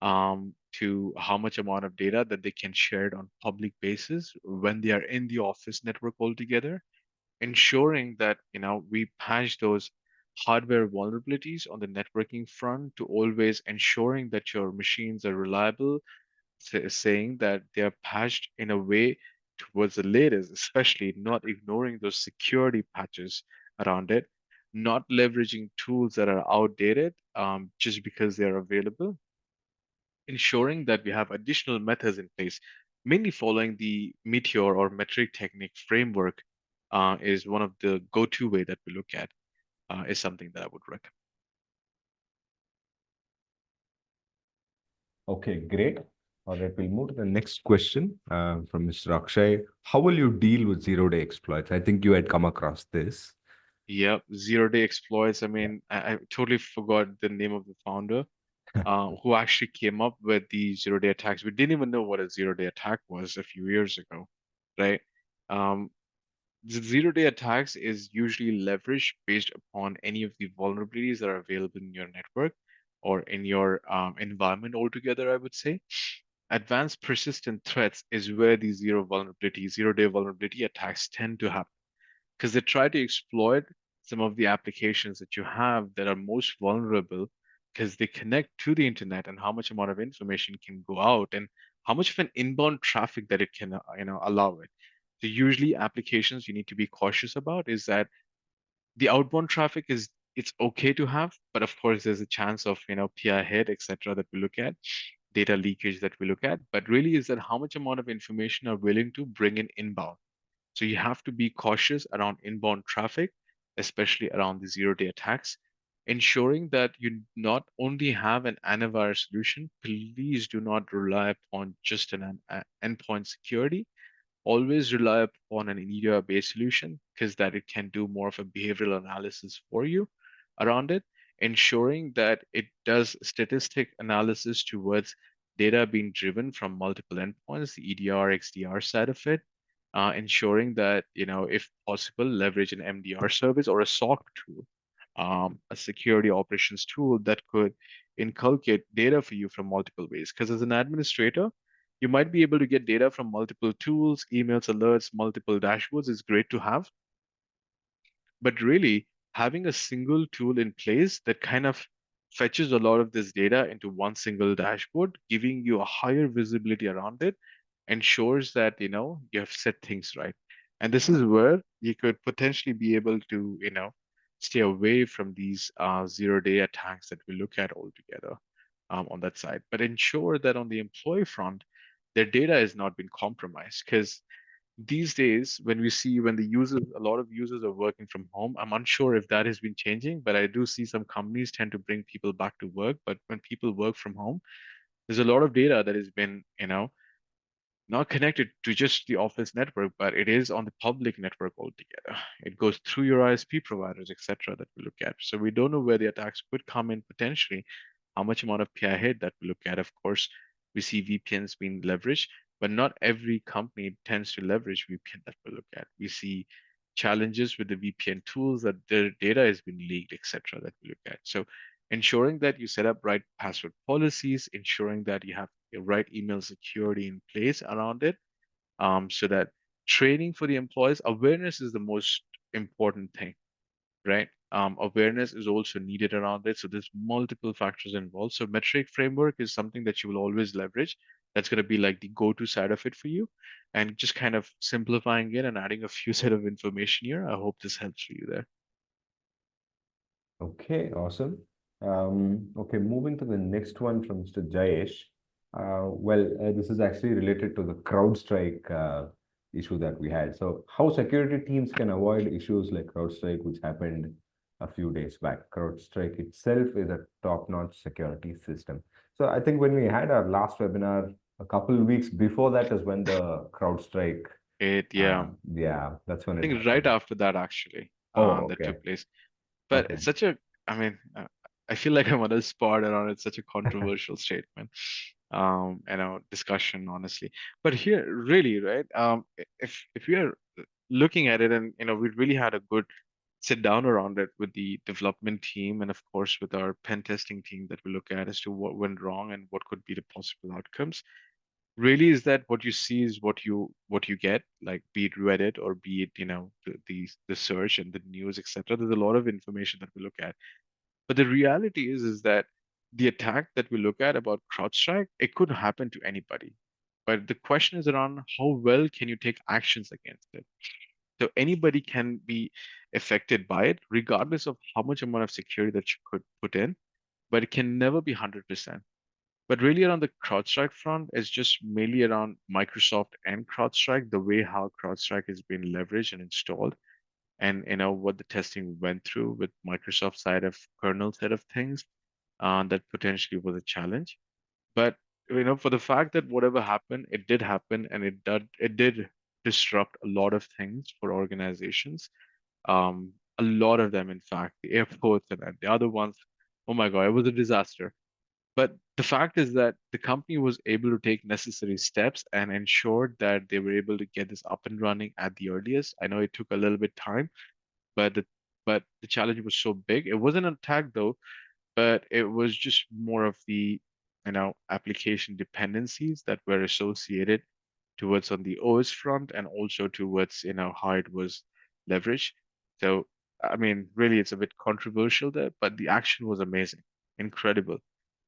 Speaker 2: to how much amount of data that they can share it on public basis when they are in the office network altogether, ensuring that we patch those hardware vulnerabilities on the networking front to always ensuring that your machines are reliable, saying that they are patched in a way towards the latest, especially not ignoring those security patches around it, not leveraging tools that are outdated just because they are available, ensuring that we have additional methods in place, mainly following the Meteor or metric technique framework is one of the go-to way that we look at, is something that I would recommend.
Speaker 1: Okay, great. All right, we'll move to the next question from Mr. Akshay. How will you deal with zero-day exploits? I think you had come across this.
Speaker 2: Yeah, zero-day exploits. I
Speaker 1: Yeah.
Speaker 2: mean, I totally forgot the name of the founder who actually came up with the zero-day attacks. We didn't even know what a zero-day attack was a few years ago, right? Um, the zero-day attacks is usually leveraged based upon any of the vulnerabilities that are available in your network or in your environment altogether, I would say. Advanced persistent threats is where these zero-day vulnerability attacks tend to happen because they try to exploit some of the applications that you have that are most vulnerable because they connect to the internet and how much amount of information can go out and how much of an inbound traffic that it can allow it. So usually applications you need to be cautious about is that the outbound traffic is it's okay to have, but of course there's a chance of PI hit, etc. that we look at, data leakage that we look at, but really is that how much amount of information are willing to bring in inbound. So you have to be cautious around inbound traffic, especially around the zero-day attacks, ensuring that you not only have an antivirus solution, please do not rely upon just an endpoint security. Always rely upon an EDR-based solution because that it can do more of a behavioral analysis for you around it, ensuring that it does statistic analysis towards data being driven from multiple endpoints, the EDR, XDR side of it, ensuring that, if possible, leverage an MDR service or a SOC tool, a security operations tool that could inculcate data for you from multiple ways. Because as an administrator, you might be able to get data from multiple tools, emails, alerts, multiple dashboards is great to have, but really having a single tool in place that kind of fetches a lot of this data into one single dashboard, giving you a higher visibility around it, ensures that you have set things right. And this is where you could potentially be able to stay away from these zero-day attacks that we look at altogether on that side, but ensure that on the employee front their data has not been compromised. Because these days when the users a lot of users are working from home, I'm unsure if that has been changing, but I do see some companies tend to bring people back to work. But when people work from home, there's a lot of data that has been not connected to just the office network, but it is on the public network altogether. It goes through your ISP providers, etc., that we look at. So we don't know where the attacks could come in potentially, how much amount of PI hit that we look at. Of course, we see VPNs being leveraged, but not every company tends to leverage VPN that we look at. We see challenges with the VPN tools that their data has been leaked, etc., that we look at. So ensuring that you set up right password policies, ensuring that you have the right email security in place around it, so that training for the employees, awareness is the most important thing, right? Awareness is also needed around it. So there's multiple factors involved. So metric framework is something that you will always leverage. That's going to be like the go-to side of it for you. And just kind of simplifying it and adding a few set of information here. I hope this helps for you there.
Speaker 1: Okay, awesome. Okay, moving to the next one from Mr. Jayesh. This is actually related to the CrowdStrike issue that we had. So, how security teams can avoid issues like CrowdStrike, which happened a few days back? CrowdStrike itself is a top-notch security system. So, I think when we had our last webinar, a couple of weeks before that is when the CrowdStrike,
Speaker 2: Yeah,
Speaker 1: yeah, that's when
Speaker 2: I
Speaker 1: it
Speaker 2: think right
Speaker 1: happened.
Speaker 2: after that actually,
Speaker 1: Oh,
Speaker 2: that
Speaker 1: okay,
Speaker 2: took place. But it's
Speaker 1: okay.
Speaker 2: such a I mean, I feel like I'm on a spot around it's such a controversial statement, discussion, honestly. But here, really, right? If we are looking at it, and we really had a good sit down around it with the development team, and of course with our pen testing team that we look at as to what went wrong and what could be the possible outcomes. Really, is that what you see is what you get, like be it Reddit or be it the search and the news, etc. There's a lot of information that we look at, but the reality is that the attack that we look at about CrowdStrike, it could happen to anybody. But the question is around how well can you take actions against it? So anybody can be affected by it, regardless of how much amount of security that you could put in, but it can never be 100%. But really around the CrowdStrike front is just mainly around Microsoft and CrowdStrike, the way how CrowdStrike has been leveraged and installed, and what the testing went through with Microsoft side of kernel side of things, that potentially was a challenge. But for the fact that whatever happened, it did happen, and it did disrupt a lot of things for organizations. A lot of them, in fact, the airports and the other ones. Oh my God, it was a disaster. But the fact is that the company was able to take necessary steps and ensured that they were able to get this up and running at the earliest. I know it took a little bit time, but the challenge was so big. It wasn't an attack though, but it was just more of the application dependencies that were associated towards on the OS front and also towards how it was leveraged. So I mean, really, it's a bit controversial there, but the action was amazing, incredible.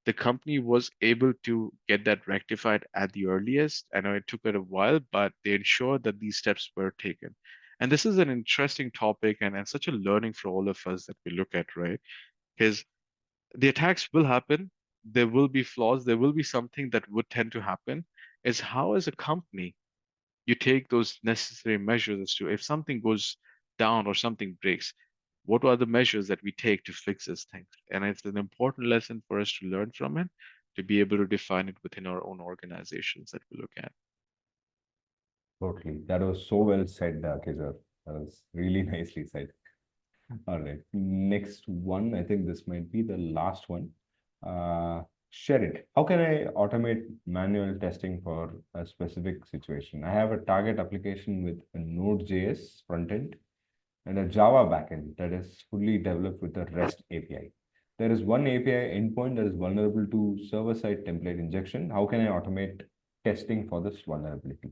Speaker 2: The company was able to get that rectified at the earliest. I know it took it a while, but they ensured that these steps were taken. And this is an interesting topic and such a learning for all of us that we look at, right? Because the attacks will happen. There will be flaws. There will be something that would tend to happen. Is how, as a company, you take those necessary measures as to if something goes down or something breaks, what are the measures that we take to fix this thing? And it's an important lesson for us to learn from it, to be able to define it within our own organizations that we look at.
Speaker 1: Totally. That was so well said, Kishore. That was really nicely said. All right. Next one, I think this might be the last one. Share it. How can I automate manual testing for a specific situation? I have a target application with a Node.js frontend and a Java backend that is fully developed with a REST API. There is one API endpoint that is vulnerable to server-side template injection. How can I automate testing for this vulnerability?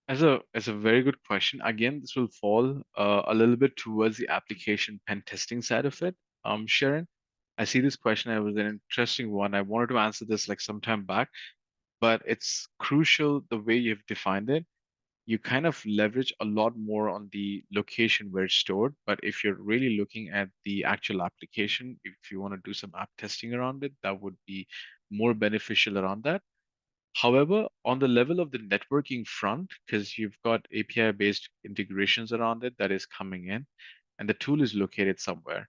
Speaker 2: As a very good question. Again, this will fall a little bit towards the application pen testing side of it. Sharon, I see this question. It was an interesting one. I wanted to answer this like some time back, but it's crucial the way you've defined it. You kind of leverage a lot more on the location where it's stored. But if you're really looking at the actual application, if you want to do some app testing around it, that would be more beneficial around that. However, on the level of the networking front, because you've got API-based integrations around it that is coming in, and the tool is located somewhere.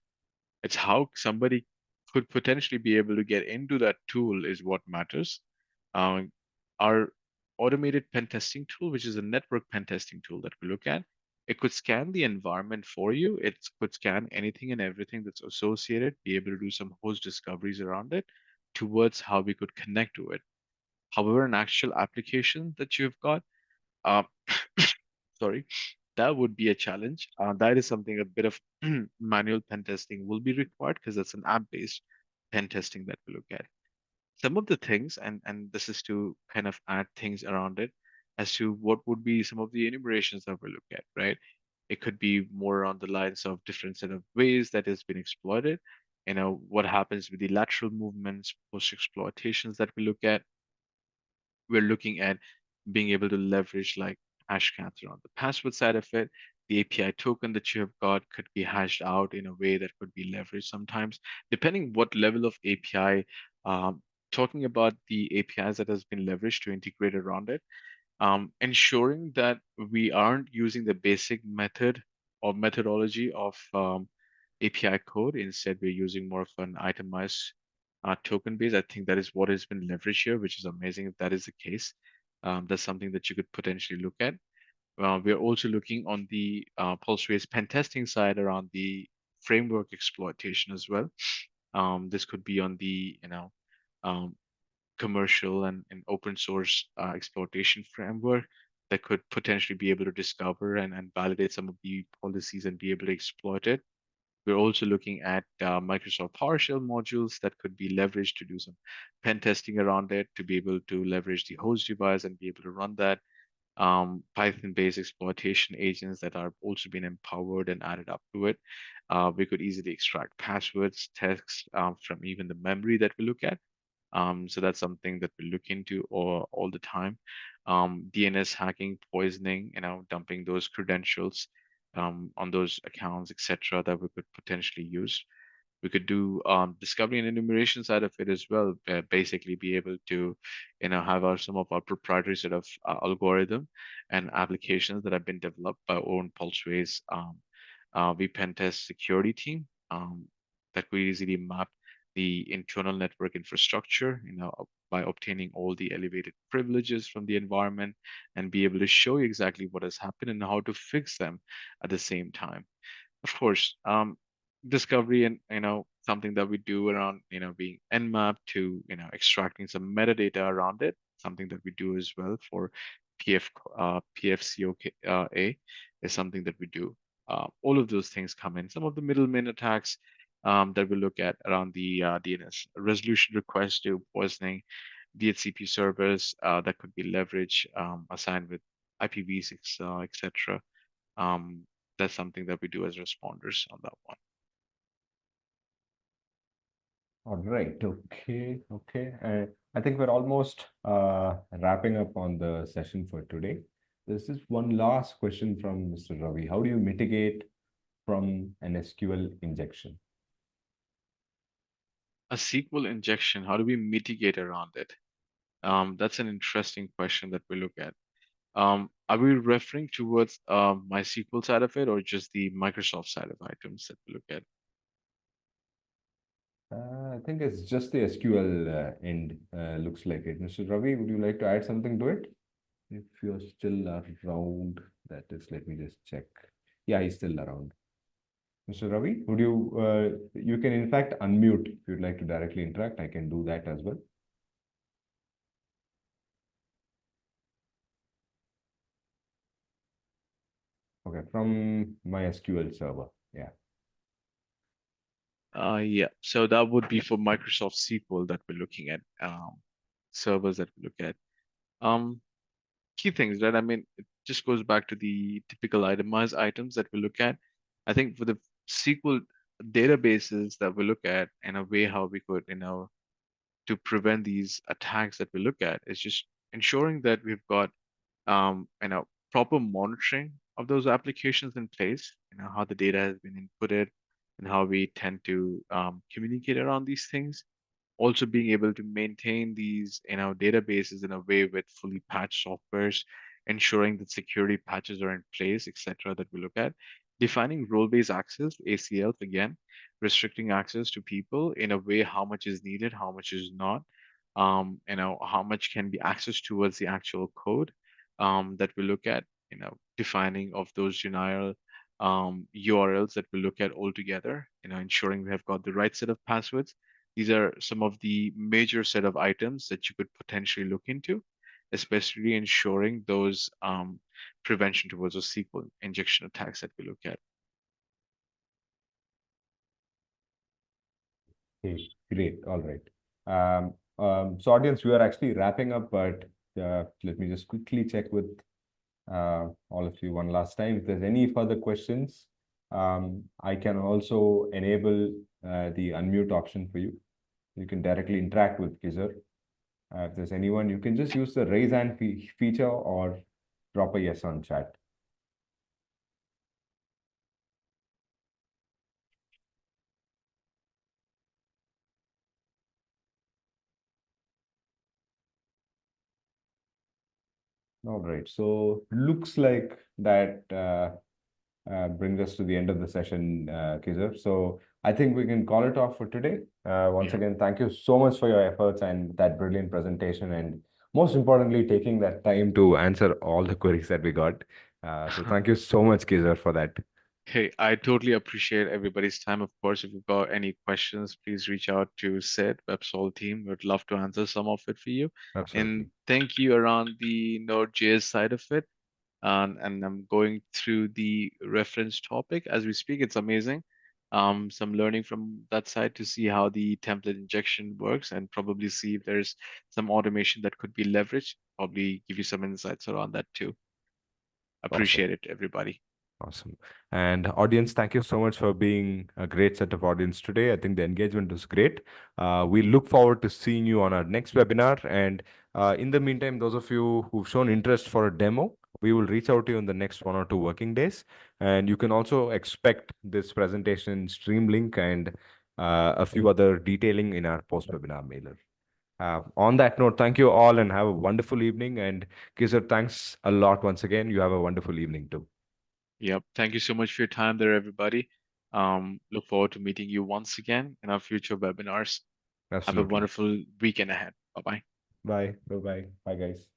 Speaker 2: It's how somebody could potentially be able to get into that tool is what matters. Um, our automated pen testing tool, which is a network pen testing tool that we look at, it could scan the environment for you. It could scan anything and everything that's associated, be able to do some host discoveries around it towards how we could connect to it. However, an actual application that you've got, uh, sorry, that would be a challenge. That is something a bit of manual pen testing will be required because that's an app-based pen testing that we look at. Some of the things, and this is to kind of add things around it as to what would be some of the enumerations that we look at, right? It could be more on the lines of different set of ways that has been exploited. What happens with the lateral movements, post exploitations that we look at. We're looking at being able to leverage like Hashcats around the password side of it. The API token that you have got could be hashed out in a way that could be leveraged sometimes, depending what level of API. Talking about the APIs that has been leveraged to integrate around it, ensuring that we aren't using the basic method or methodology of API code. Instead, we're using more of an itemized token base. I think that is what has been leveraged here, which is amazing if that is the case. That's something that you could potentially look at. We're also looking on the Pulseways pen testing side around the framework exploitation as well. This could be on the, um, commercial and open source exploitation framework that could potentially be able to discover and validate some of the policies and be able to exploit it. We're also looking at Microsoft PowerShell modules that could be leveraged to do some pen testing around it, to be able to leverage the host device and be able to run that. Python-based exploitation agents that are also being empowered and added up to it. We could easily extract passwords, text from even the memory that we look at. So that's something that we look into all the time. DNS hacking, poisoning, dumping those credentials on those accounts, etc., that we could potentially use. We could do discovery and enumeration side of it as well. Basically, be able to, have some of our proprietary sort of algorithm and applications that have been developed by our own Pulseways pen test security team that could easily map the internal network infrastructure, by obtaining all the elevated privileges from the environment and be able to show you exactly what has happened and how to fix them at the same time. Of course, discovery and something that we do around being nmap to extracting some metadata around it, something that we do as well for PFCOA is something that we do. All of those things come in. Some of the middleman attacks that we look at around the DNS resolution request to poisoning DHCP servers that could be leveraged, assigned with IPv6, etc. Um, that's something that we do as responders on that one.
Speaker 1: All right. Okay. Okay. I think we're almost wrapping up on the session for today. This is one last question from Mr. Ravi. How do you mitigate from an SQL injection?
Speaker 2: A SQL injection, how do we mitigate around it? That's an interesting question that we look at. Are we referring towards MySQL side of it or just the Microsoft side of items that we look at?
Speaker 1: I think it's just the SQL end, looks like it. Mr. Ravi, would you like to add something to it? If you're still around, that is, let me just check. Yeah, he's still around. Mr. Ravi, would you can in fact unmute if you'd like to directly interact. I can do that as well. Okay, from MySQL server. Yeah.
Speaker 2: Yeah, so that would be for Microsoft SQL that we're looking at, servers that we look at. Key things, right? I mean, it just goes back to the typical itemized items that we look at. I think for the SQL databases that we look at, in a way, how we could, to prevent these attacks that we look at, is just ensuring that we've got, proper monitoring of those applications in place, how the data has been inputted and how we tend to communicate around these things. Also being able to maintain these databases in a way with fully patched softwares, ensuring that security patches are in place, etc., that we look at. Defining role-based access, ACLs, again, restricting access to people in a way, how much is needed, how much is not, how much can be accessed towards the actual code that we look at, defining of those denial URLs that we look at altogether, ensuring we have got the right set of passwords. These are some of the major set of items that you could potentially look into, especially ensuring those prevention towards those SQL injection attacks that we look at.
Speaker 1: Okay, great. All right. So audience, we are actually wrapping up, but let me just quickly check with all of you one last time. If there's any further questions, I can also enable the unmute option for you. You can directly interact with Kizar. If there's anyone, you can just use the raise hand feature or drop a yes on chat. All right, so looks like that brings us to the end of the session, Kizar. So I think we can call it off for today. Once again, thank you so much for your efforts and that brilliant presentation, and most importantly, taking that time to answer all the queries that we got. So thank you so much, Kizar, for that.
Speaker 2: Hey, I totally appreciate everybody's time. Of course, if you've got any questions, please reach out to Sid, WebSol team. We'd love to answer some of it for you. And
Speaker 1: Absolutely.
Speaker 2: thank you around the Node.js side of it. And I'm going through the reference topic as we speak. It's amazing. Some learning from that side to see how the template injection works and probably see if there's some automation that could be leveraged. Probably give you some insights around that too.
Speaker 1: Awesome.
Speaker 2: Appreciate it, everybody.
Speaker 1: Awesome. And audience, thank you so much for being a great set of audience today. I think the engagement was great. We look forward to seeing you on our next webinar. And in the meantime, those of you who've shown interest for a demo, we will reach out to you in the next 1 or 2 working days. And you can also expect this presentation stream link and a few other detailing in our post-webinar mailer. On that note, thank you all and have a wonderful evening. And Kizar, thanks a lot once again. You have a wonderful evening too.
Speaker 2: Yep. Thank you so much for your time there, everybody. Look forward to meeting you once again in our future webinars. Have a
Speaker 1: Absolutely.
Speaker 2: wonderful weekend ahead. Bye bye.
Speaker 1: Bye. Bye-bye. Bye, guys.